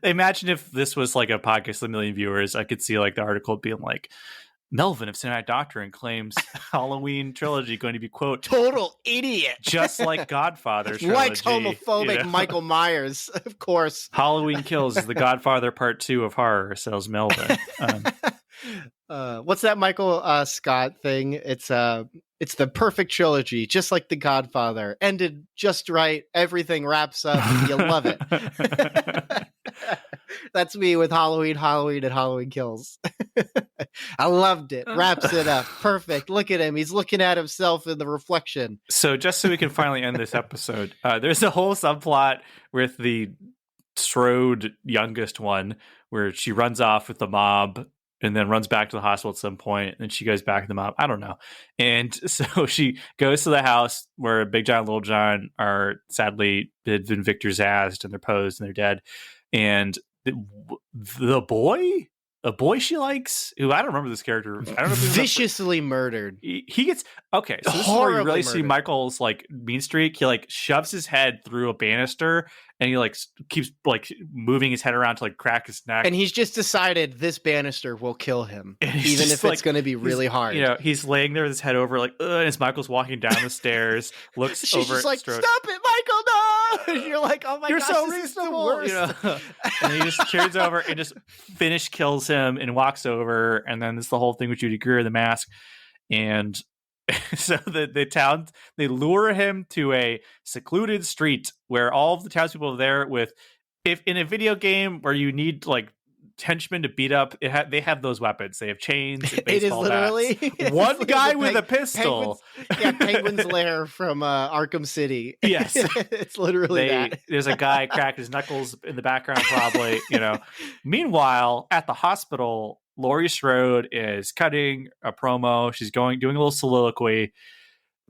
imagine if this was a podcast with 1 million viewers. I could see the article being Melvin of Cinematic Doctrine claims Halloween trilogy going to be, quote, total idiot, just like Godfather trilogy. Likes homophobic Michael Myers, of course. Halloween Kills is the Godfather Part 2 of horror, says Melvin. What's that Michael Scott thing? It's the perfect trilogy, just like The Godfather. Ended just right. Everything wraps up. You love it. That's me with Halloween, and Halloween Kills. I loved it. Wraps it up. Perfect. Look at him. He's looking at himself in the reflection. So just so we can finally end this episode, there's a whole subplot with the Strode youngest one where she runs off with the mob and then runs back to the hospital at some point, and she goes back them up. I don't know. And so she goes to the house where Big John and Little John are sadly been Victor's assed, and they're posed and they're dead. And the boy, a boy she likes, who I don't remember this character. I don't know if viciously murdered. He gets okay. So this is where you really see Michael's like mean streak. He like shoves his head through a banister, and he like keeps like moving his head around to like crack his neck. And he's just decided this banister will kill him, even if it's going to be really hard. You know, he's laying there with his head over, like, and as Michael's walking down the stairs, looks She's over. She's like, "Stop it, Michael! No!" And you're like, "Oh my You're gosh, so this reasonable." is the worst. You know? And he just turns over and just kills him and walks over, and then there's the whole thing with Judy Greer, the mask, and so the town, they lure him to a secluded street where all of the townspeople are there with, if in a video game where you need like henchmen to beat up, they have those weapons. They have chains and baseball bats. One guy with a pistol. Penguin's Lair from Arkham City. Yes. It's literally that. There's a guy cracking his knuckles in the background, probably, you know. Meanwhile, at the hospital, Laurie Strode is cutting a promo. She's doing a little soliloquy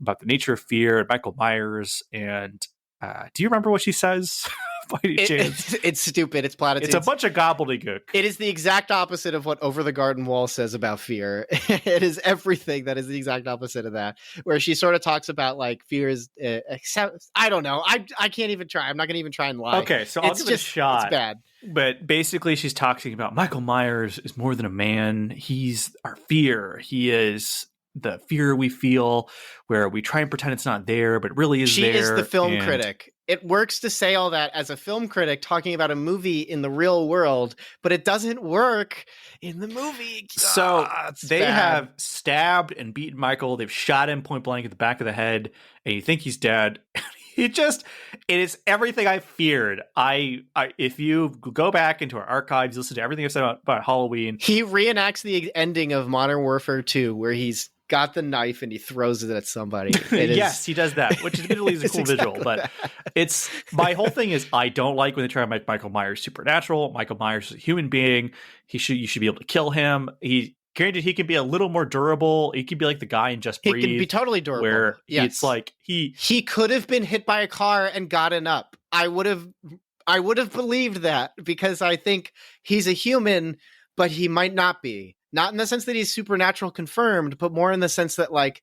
about the nature of fear and Michael Myers. And do you remember what she says? By any chance? It's stupid. It's platitudes. It's a bunch of gobbledygook. It is the exact opposite of what Over the Garden Wall says about fear. It is everything that is the exact opposite of that, where she sort of talks about like fear is I don't know. I can't even try. I'm not going to even try and lie. Okay, so I'll give it a shot. It's bad. But basically she's talking about Michael Myers is more than a man. He's our fear. He is the fear we feel, where we try and pretend it's not there, but really is there. She is the film critic. It works to say all that as a film critic talking about a movie in the real world, but it doesn't work in the movie. So they have stabbed and beaten Michael. They've shot him point blank at the back of the head, and you think he's dead. It is everything I feared. If you go back into our archives, listen to everything I've said about Halloween. He reenacts the ending of Modern Warfare 2, where he's got the knife and he throws it at somebody. Yes, he does that, which admittedly is a cool visual. But it's my whole thing is I don't like when they try to make Michael Myers supernatural. Michael Myers is a human being. You should be able to kill him. Granted, he can be a little more durable. He could be like the guy in Just Breathe. He can be totally durable. Where it's like he could have been hit by a car and gotten up. I would have believed that, because I think he's a human, but he might not be. Not in the sense that he's supernatural confirmed, but more in the sense that, like,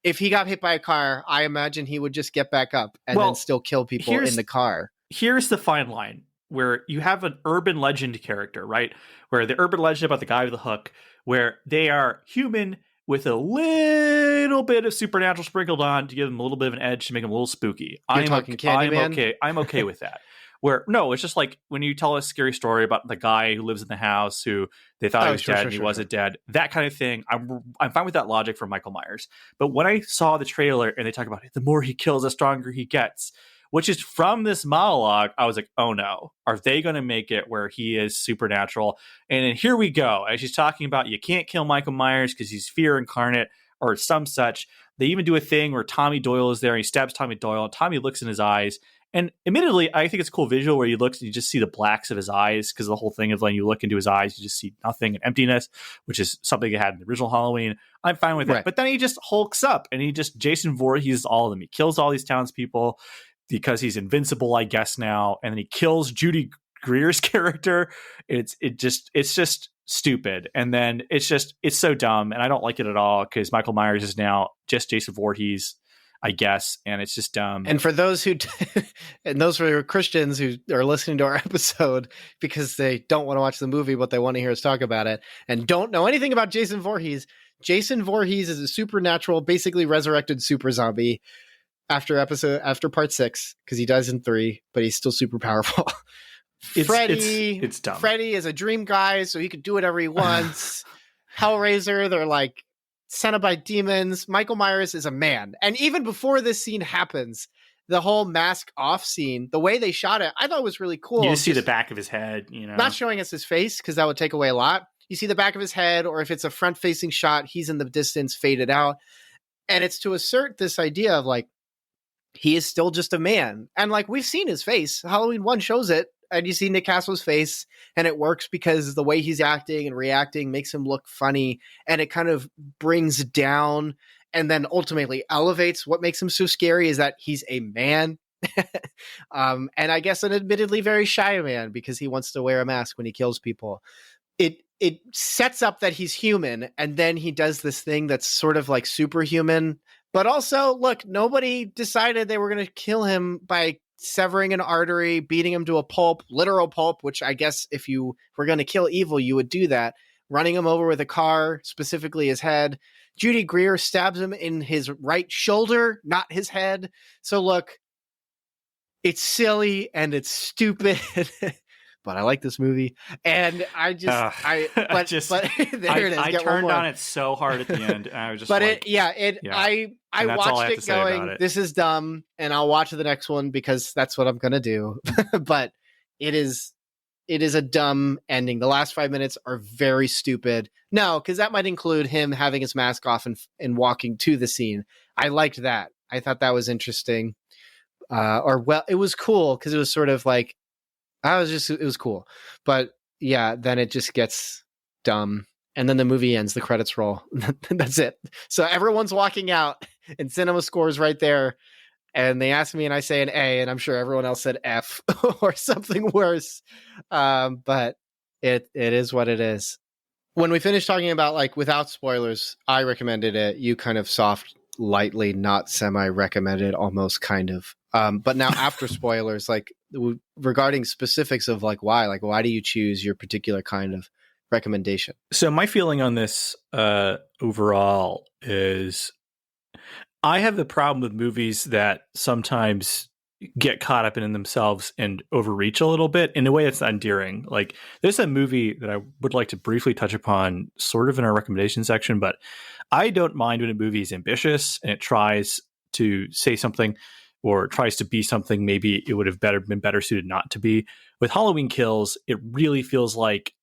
if he got hit by a car, I imagine he would just get back up and then still kill people in the car. Here's the fine line, where you have an urban legend character, right? Where the urban legend about the guy with the hook, where they are human with a little bit of supernatural sprinkled on to give them a little bit of an edge to make them a little spooky. I'm okay with that. Where no, it's just like when you tell a scary story about the guy who lives in the house who they thought he was dead and he wasn't dead, that kind of thing. I'm fine with that logic for Michael Myers. But when I saw the trailer and they talk about it, the more he kills, the stronger he gets, which is from this monologue, I was like, oh no, are they going to make it where he is supernatural? And then here we go. As she's talking about, you can't kill Michael Myers because he's fear incarnate or some such. They even do a thing where Tommy Doyle is there and he stabs Tommy Doyle and Tommy looks in his eyes. And admittedly, I think it's a cool visual where you look and you just see the blacks of his eyes, because the whole thing is when you look into his eyes, you just see nothing and emptiness, which is something they had in the original Halloween. I'm fine with that. But then he just hulks up and Jason Voorhees all of them. He kills all these townspeople because he's invincible, I guess, now. And then he kills Judy Greer's character. It's just stupid. And then it's so dumb. And I don't like it at all, because Michael Myers is now just Jason Voorhees, I guess, and it's just dumb. And for those and those for Christians who are listening to our episode because they don't want to watch the movie, but they want to hear us talk about it, and don't know anything about Jason Voorhees is a supernatural, basically resurrected super zombie after part 6, because he dies in 3, but he's still super powerful. It's dumb. Freddy is a dream guy, so he could do whatever he wants. Hellraiser, they're like sent by demons. Michael Myers is a man. And even before this scene happens, the whole mask off scene, the way they shot it, I thought was really cool. You just see the back of his head, Not showing us his face, because that would take away a lot. You see the back of his head, or if it's a front facing shot, he's in the distance, faded out. And it's to assert this idea of like, he is still just a man. And like, we've seen his face. Halloween 1 shows it. and you see Nick Castle's face, and it works because the way he's acting and reacting makes him look funny, and it kind of brings down and then ultimately elevates what makes him so scary is that he's a man. And I guess an admittedly very shy man because he wants to wear a mask when he kills people. It sets up that he's human, and then he does this thing that's sort of like superhuman. But also, look, nobody decided they were going to kill him by severing an artery, beating him to a pulp, literal pulp, which I guess if you were going to kill evil, you would do that. Running him over with a car, specifically his head. Judy Greer stabs him in his right shoulder, not his head. So look, it's silly and it's stupid. But I like this movie, and I just, but there it is. I turned on it so hard at the end, and I was just, I watched it going, this is dumb, and I'll watch the next one because that's what I'm gonna do. But it is a dumb ending. The last 5 minutes are very stupid. No, because that might include him having his mask off and walking to the scene. I liked that. I thought that was interesting. It was cool because it was sort of like. It was cool. But yeah, then it just gets dumb. And then the movie ends, the credits roll. That's it. So everyone's walking out and cinema scores right there. And they ask me and I say an A, and I'm sure everyone else said F or something worse. But it is what it is. When we finished talking about like without spoilers, I recommended it. You kind of soft, lightly, not semi-recommended, almost kind of. But now after spoilers, like regarding specifics of like why do you choose your particular kind of recommendation? So my feeling on this overall is I have the problem with movies that sometimes get caught up in themselves and overreach a little bit in a way that's not endearing. Like there's a movie that I would like to briefly touch upon sort of in our recommendation section, but I don't mind when a movie is ambitious and it tries to say something or tries to be something maybe it would have been better suited not to be. With Halloween Kills, it really feels like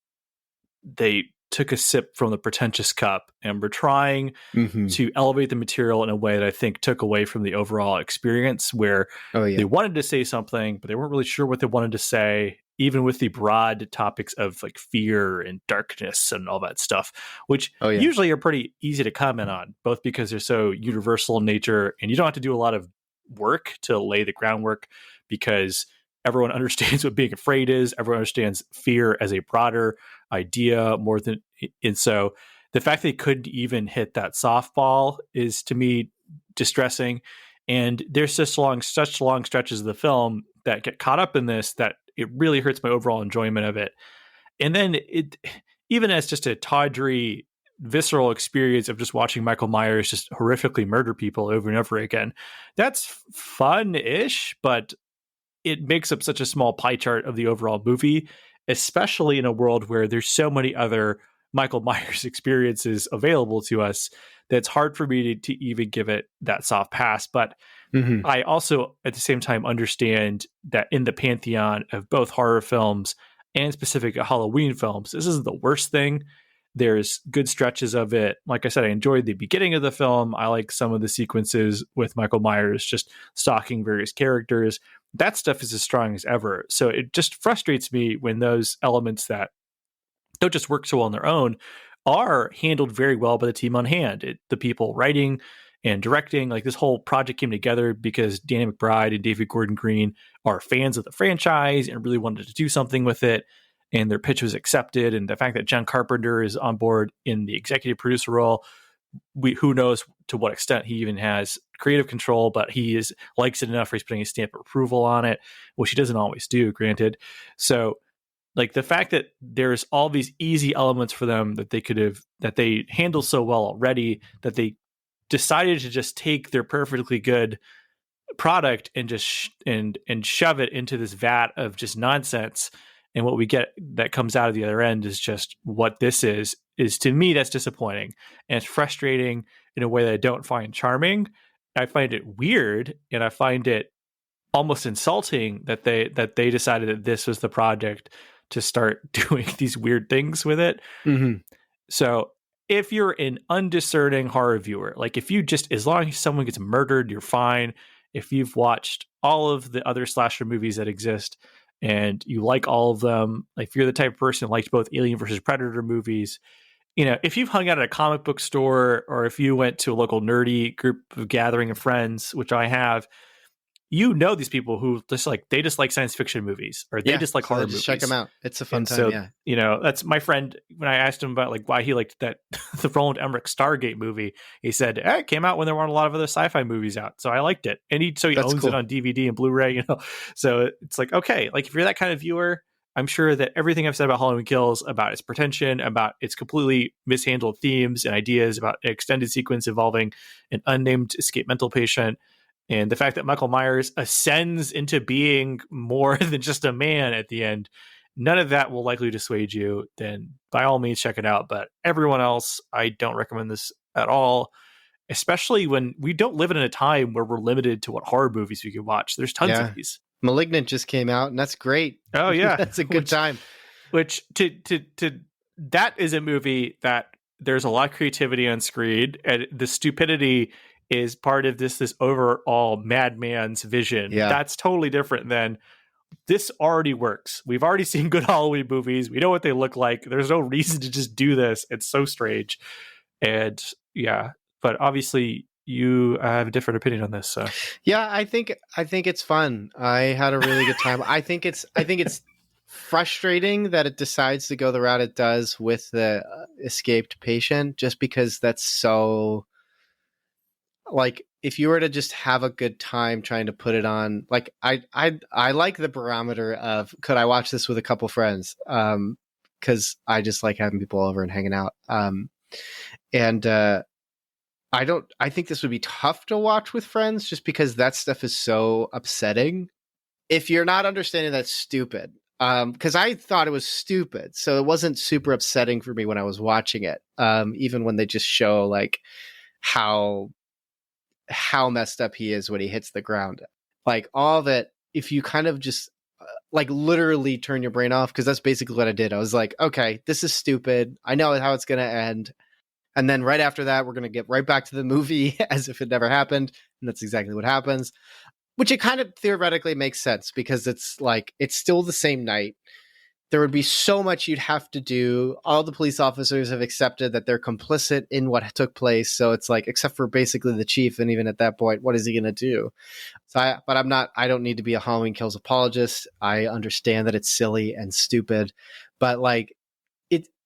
they took a sip from the pretentious cup and were trying to elevate the material in a way that I think took away from the overall experience where they wanted to say something, but they weren't really sure what they wanted to say, even with the broad topics of like fear and darkness and all that stuff, which usually are pretty easy to comment on, both because they're so universal in nature and you don't have to do a lot of work to lay the groundwork because everyone understands what being afraid is. Everyone understands fear as a broader idea more than, and so the fact they couldn't even hit that softball is to me distressing. And there's such long stretches of the film that get caught up in this that it really hurts my overall enjoyment of it. And then it, even as just a tawdry, visceral experience of just watching Michael Myers just horrifically murder people over and over again, that's fun-ish, but it makes up such a small pie chart of the overall movie, especially in a world where there's so many other Michael Myers experiences available to us that it's hard for me to even give it that soft pass. But I also, at the same time, understand that in the pantheon of both horror films and specific Halloween films, this isn't the worst thing. There's good stretches of it. Like I said, I enjoyed the beginning of the film. I like some of the sequences with Michael Myers just stalking various characters. That stuff is as strong as ever. So it just frustrates me when those elements that don't just work so well on their own are handled very well by the team on hand. The people writing and directing, like this whole project came together because Danny McBride and David Gordon Green are fans of the franchise and really wanted to do something with it. And their pitch was accepted. And the fact that John Carpenter is on board in the executive producer role, who knows to what extent he even has creative control, but he likes it enough where he's putting a stamp of approval on it, which he doesn't always do, granted. So like the fact that there's all these easy elements for them that they handle so well already, that they decided to just take their perfectly good product and just and shove it into this vat of just nonsense. And what we get that comes out of the other end is just what this is to me, that's disappointing. And it's frustrating in a way that I don't find charming. I find it weird, and I find it almost insulting that they decided that this was the project to start doing these weird things with it. So if you're an undiscerning horror viewer, like if you just, as long as someone gets murdered, you're fine. If you've watched all of the other slasher movies that exist, and you like all of them, like if you're the type of person who liked both Alien versus Predator movies, if you've hung out at a comic book store or if you went to a local nerdy group of gathering of friends, which I have, these people who they just like science fiction movies, or they just like horror movies. Check them out. It's a fun time. So, that's my friend. When I asked him about like why he liked that the Roland Emmerich Stargate movie, he said it came out when there weren't a lot of other sci-fi movies out, so I liked it. And he owns it on DVD and Blu-ray. So it's like, okay, like if you're that kind of viewer, I'm sure that everything I've said about Halloween Kills, about its pretension, about its completely mishandled themes and ideas, about an extended sequence involving an unnamed escaped mental patient, and the fact that Michael Myers ascends into being more than just a man at the end, none of that will likely dissuade you. Then by all means, check it out. But everyone else, I don't recommend this at all, especially when we don't live in a time where we're limited to what horror movies we can watch. There's tons of these. Malignant just came out, and that's great. Oh, yeah. That's a good time. Which that is a movie that there's a lot of creativity on screen, and the stupidity is part of this overall madman's vision. Yeah. That's totally different than this already works. We've already seen good Halloween movies. We know what they look like. There's no reason to just do this. It's so strange. And but obviously you have a different opinion on this. So yeah, I think it's fun. I had a really good time. I think it's frustrating that it decides to go the route it does with the escaped patient, just because that's so, like, if you were to just have a good time trying to put it on, like, I like the barometer of, could I watch this with a couple friends? Because I just like having people over and hanging out. I think this would be tough to watch with friends, just because that stuff is so upsetting. If you're not understanding, that's stupid. Because I thought it was stupid, so it wasn't super upsetting for me when I was watching it. Even when they just show like how messed up he is when he hits the ground, like all that. If you kind of just like literally turn your brain off, because that's basically what I did. I was like, okay, this is stupid. I know how it's going to end. And then right after that, we're going to get right back to the movie as if it never happened. And that's exactly what happens, which it kind of theoretically makes sense, because it's like, it's still the same night. There would be so much you'd have to do. All the police officers have accepted that they're complicit in what took place. So it's like, except for basically the chief. And even at that point, what is he going to do? So I don't need to be a Halloween Kills apologist. I understand that it's silly and stupid, but like,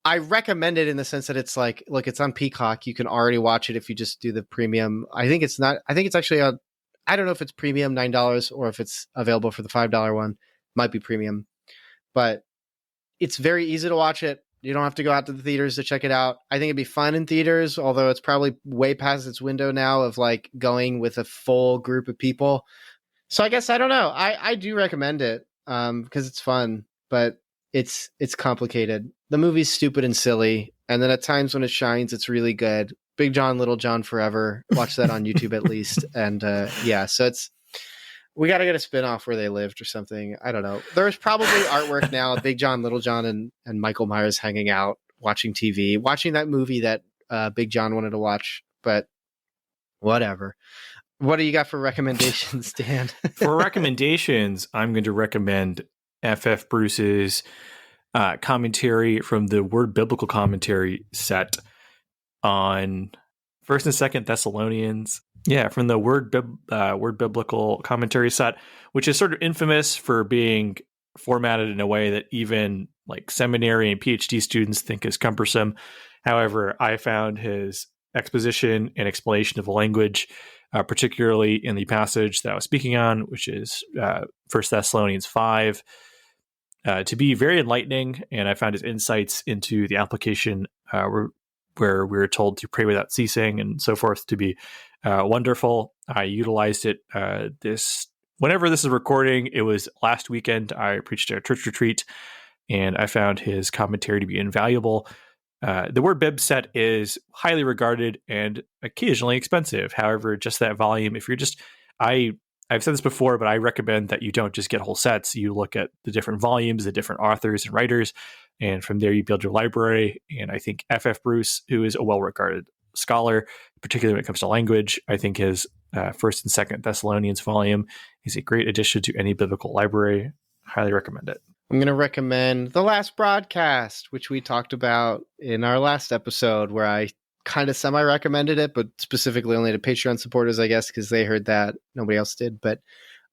I recommend it in the sense that it's like, look, it's on Peacock. You can already watch it if you just do the premium. I think it's actually I don't know if it's premium $9 or if it's available for the $5 one. Might be premium, but it's very easy to watch it. You don't have to go out to the theaters to check it out. I think it'd be fun in theaters, although it's probably way past its window now of like going with a full group of people. So I guess, I don't know. I do recommend it because it's fun, but it's complicated. The movie's stupid and silly, and then at times when it shines, it's really good. Big John, Little John forever. Watch that on YouTube at least. And so we got to get a spinoff where they lived or something. I don't know. There's probably artwork now, Big John, Little John, and Michael Myers hanging out, watching TV, watching that movie that Big John wanted to watch, but whatever. What do you got for recommendations, Dan? For recommendations, I'm going to recommend FF Bruce's commentary from the Word Biblical commentary set on 1st and 2nd Thessalonians. Yeah, from the Word Biblical commentary set, which is sort of infamous for being formatted in a way that even like seminary and PhD students think is cumbersome. However, I found his exposition and explanation of the language, particularly in the passage that I was speaking on, which is 1 Thessalonians 5, to be very enlightening. And I found his insights into the application where we were told to pray without ceasing and so forth to be wonderful. I utilized it whenever this is recording. It was last weekend. I preached at a church retreat, and I found his commentary to be invaluable. The Word Bib set is highly regarded and occasionally expensive. However, just that volume, if you're just, I've said this before, but I recommend that you don't just get whole sets. You look at the different volumes, the different authors and writers, and from there you build your library. And I think FF Bruce, who is a well-regarded scholar, particularly when it comes to language, I think his 1st and 2nd Thessalonians volume is a great addition to any biblical library. Highly recommend it. I'm going to recommend The Last Broadcast, which we talked about in our last episode, where I kind of semi-recommended it, but specifically only to Patreon supporters, I guess, because they heard that. Nobody else did. But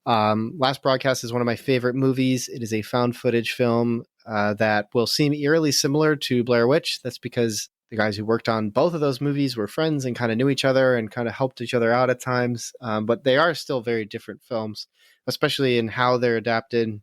Last Broadcast is one of my favorite movies. It is a found footage film that will seem eerily similar to Blair Witch. That's because the guys who worked on both of those movies were friends and kind of knew each other and kind of helped each other out at times. But they are still very different films, especially in how they're adapted.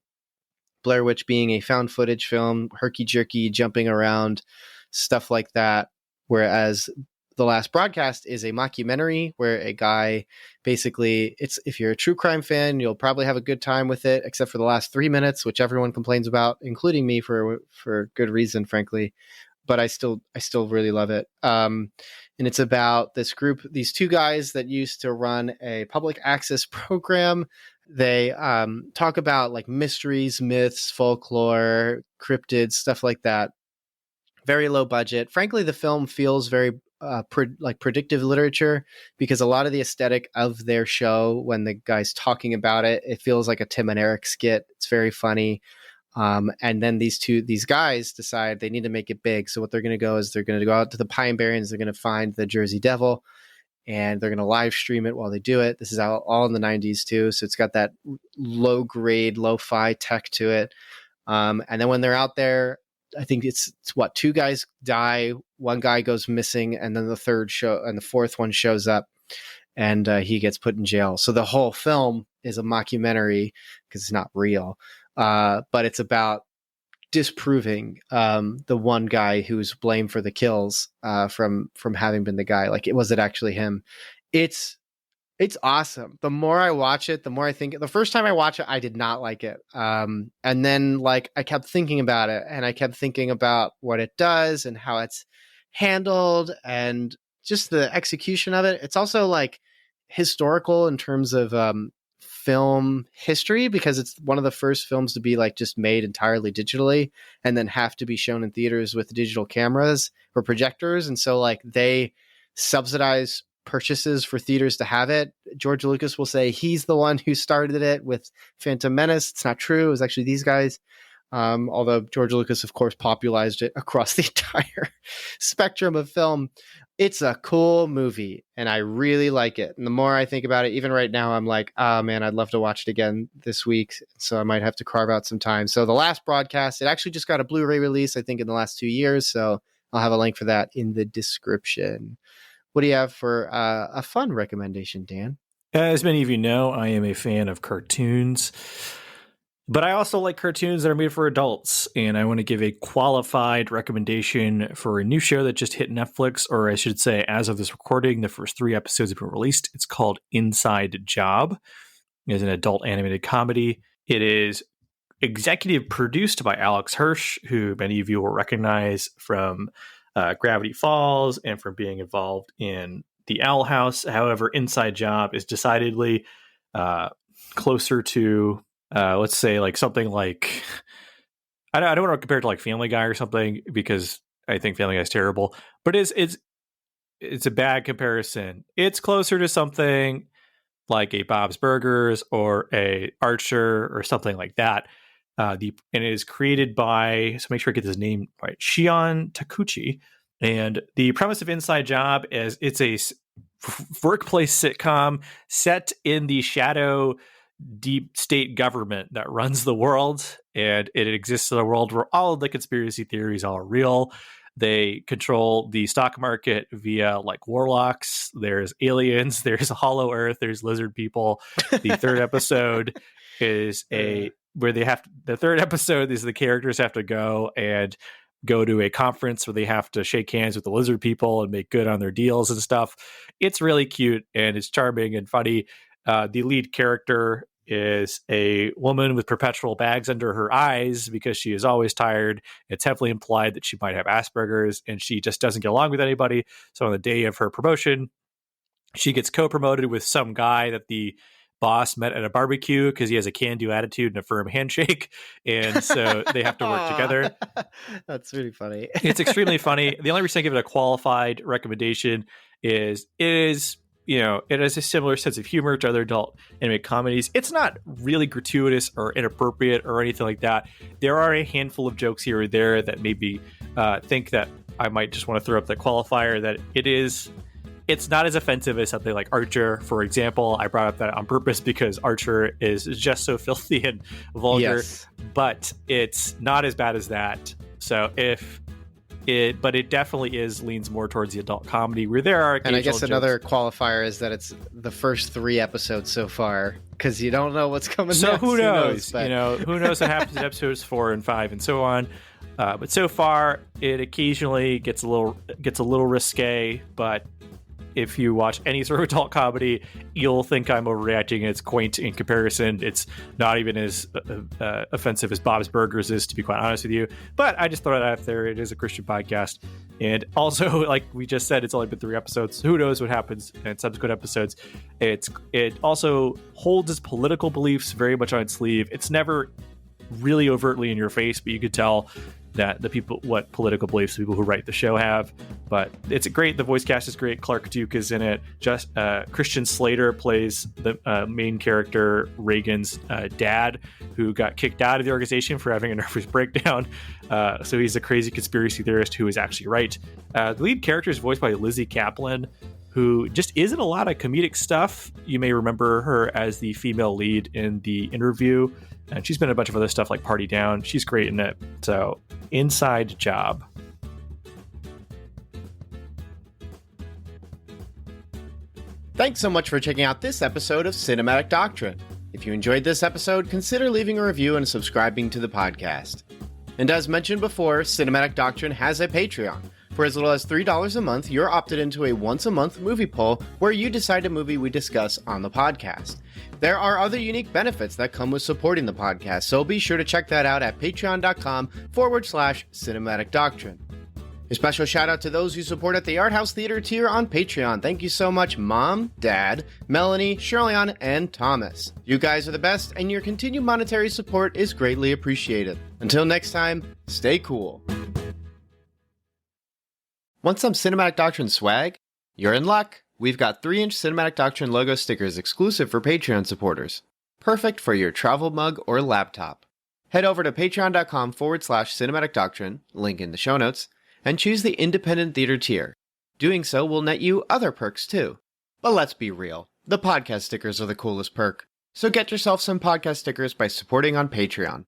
Blair Witch being a found footage film, herky-jerky, jumping around, stuff like that. Whereas The Last Broadcast is a mockumentary where a guy basically, if you're a true crime fan, you'll probably have a good time with it, except for the last 3 minutes, which everyone complains about, including me for good reason, frankly. But I still really love it. And it's about this group, these two guys that used to run a public access program. They talk about like mysteries, myths, folklore, cryptids, stuff like that. Very low budget. Frankly, the film feels very like predictive literature, because a lot of the aesthetic of their show, when the guy's talking about it, it feels like a Tim and Eric skit. It's very funny. And then these guys decide they need to make it big. So what they're going to go is they're going to go out to the Pine Barrens. They're going to find the Jersey Devil, and they're going to live stream it while they do it. This is all in the 90s too. So it's got that low grade, lo-fi tech to it. And then when they're out there, I think it's what, 2 guys die, 1 guy goes missing, and then the fourth one shows up, and he gets put in jail. So the whole film is a mockumentary because it's not real. But it's about disproving the one guy who's blamed for the kills from having been the guy. Like, was it actually him? It's awesome. The more I watch it, the more I think. The first time I watched it, I did not like it. And then like I kept thinking about it, and I kept thinking about what it does and how it's handled and just the execution of it. It's also like historical in terms of film history, because it's one of the first films to be like just made entirely digitally and then have to be shown in theaters with digital cameras or projectors. And so like they subsidize purchases for theaters to have it. George Lucas will say he's the one who started it with Phantom Menace. It's not true. It was actually these guys. Although George Lucas, of course, popularized it across the entire spectrum of film. It's a cool movie, and I really like it. And the more I think about it, even right now, I'm like, oh man, I'd love to watch it again this week. So I might have to carve out some time. So The Last Broadcast, it actually just got a Blu-ray release, I think, in the last 2 years. So I'll have a link for that in the description. What do you have for a fun recommendation, Dan? As many of you know, I am a fan of cartoons. But I also like cartoons that are made for adults, and I want to give a qualified recommendation for a new show that just hit Netflix, or I should say, as of this recording, the first 3 episodes have been released. It's called Inside Job. It is an adult animated comedy. It is executive produced by Alex Hirsch, who many of you will recognize from Gravity Falls and from being involved in The Owl House. However, Inside Job is decidedly closer to... let's say like something like, I don't want to compare it to like Family Guy or something, because I think Family Guy is terrible, but it's a bad comparison. It's closer to something like a Bob's Burgers or a Archer or something like that. And it is created by, so make sure I get his name right, Shion Takuchi. And the premise of Inside Job is it's a workplace sitcom set in the shadow deep state government that runs the world, and it exists in a world where all of the conspiracy theories are real. They control the stock market via like warlocks. There's aliens, there's Hollow Earth, there's lizard people. The third episode is the third episode is the characters have to go to a conference where they have to shake hands with the lizard people and make good on their deals and stuff. It's really cute and it's charming and funny. The lead character is a woman with perpetual bags under her eyes because she is always tired. It's heavily implied that she might have Asperger's, and she just doesn't get along with anybody. So on the day of her promotion, she gets co-promoted with some guy that the boss met at a barbecue because he has a can-do attitude and a firm handshake. And so they have to work together. That's really funny. It's extremely funny. The only reason I give it a qualified recommendation is it has a similar sense of humor to other adult animated comedies. It's not really gratuitous or inappropriate or anything like that. There are a handful of jokes here or there that maybe think that I might just want to throw up the qualifier that it's not as offensive as something like Archer, for example. I brought up that on purpose because Archer is just so filthy and vulgar, but it's not as bad as that. So but it definitely leans more towards the adult comedy where there are occasional And I guess jokes. another qualifier is that it's the first 3 episodes so far, because you don't know what's coming so next. who knows? But... who knows what happens in episodes 4 and 5 and so on. But so far, it occasionally gets a little risque, but if you watch any sort of adult comedy, you'll think I'm overreacting. It's quaint in comparison. It's not even as offensive as Bob's Burgers is, to be quite honest with you. But I just throw that out there. It is a Christian podcast. And also, like we just said, it's only been 3 episodes. Who knows what happens in subsequent episodes. It also holds its political beliefs very much on its sleeve. It's never really overtly in your face, but you could tell that what political beliefs the people who write the show have. But it's great. The voice cast is great. Clark Duke is in it. Christian Slater plays the main character, Reagan's dad, who got kicked out of the organization for having a nervous breakdown. So he's a crazy conspiracy theorist who is actually right. The lead character is voiced by Lizzie Kaplan, who just is in a lot of comedic stuff. You may remember her as the female lead in The Interview, and she's been in a bunch of other stuff like Party Down. She's great in it. So, inside job. Thanks so much for checking out this episode of Cinematic Doctrine. If you enjoyed this episode, consider leaving a review and subscribing to the podcast. And as mentioned before, Cinematic Doctrine has a Patreon. For as little as $3 a month, you're opted into a once-a-month movie poll where you decide a movie we discuss on the podcast. There are other unique benefits that come with supporting the podcast, so be sure to check that out at patreon.com/Cinematic Doctrine. A special shout out to those who support at the Art House Theater tier on Patreon. Thank you so much, Mom, Dad, Melanie, Shirleyan, and Thomas. You guys are the best, and your continued monetary support is greatly appreciated. Until next time, stay cool. Want some Cinematic Doctrine swag? You're in luck! We've got 3-inch Cinematic Doctrine logo stickers exclusive for Patreon supporters. Perfect for your travel mug or laptop. Head over to patreon.com/Cinematic Doctrine, link in the show notes, and choose the Independent Theater tier. Doing so will net you other perks too. But let's be real, the podcast stickers are the coolest perk. So get yourself some podcast stickers by supporting on Patreon.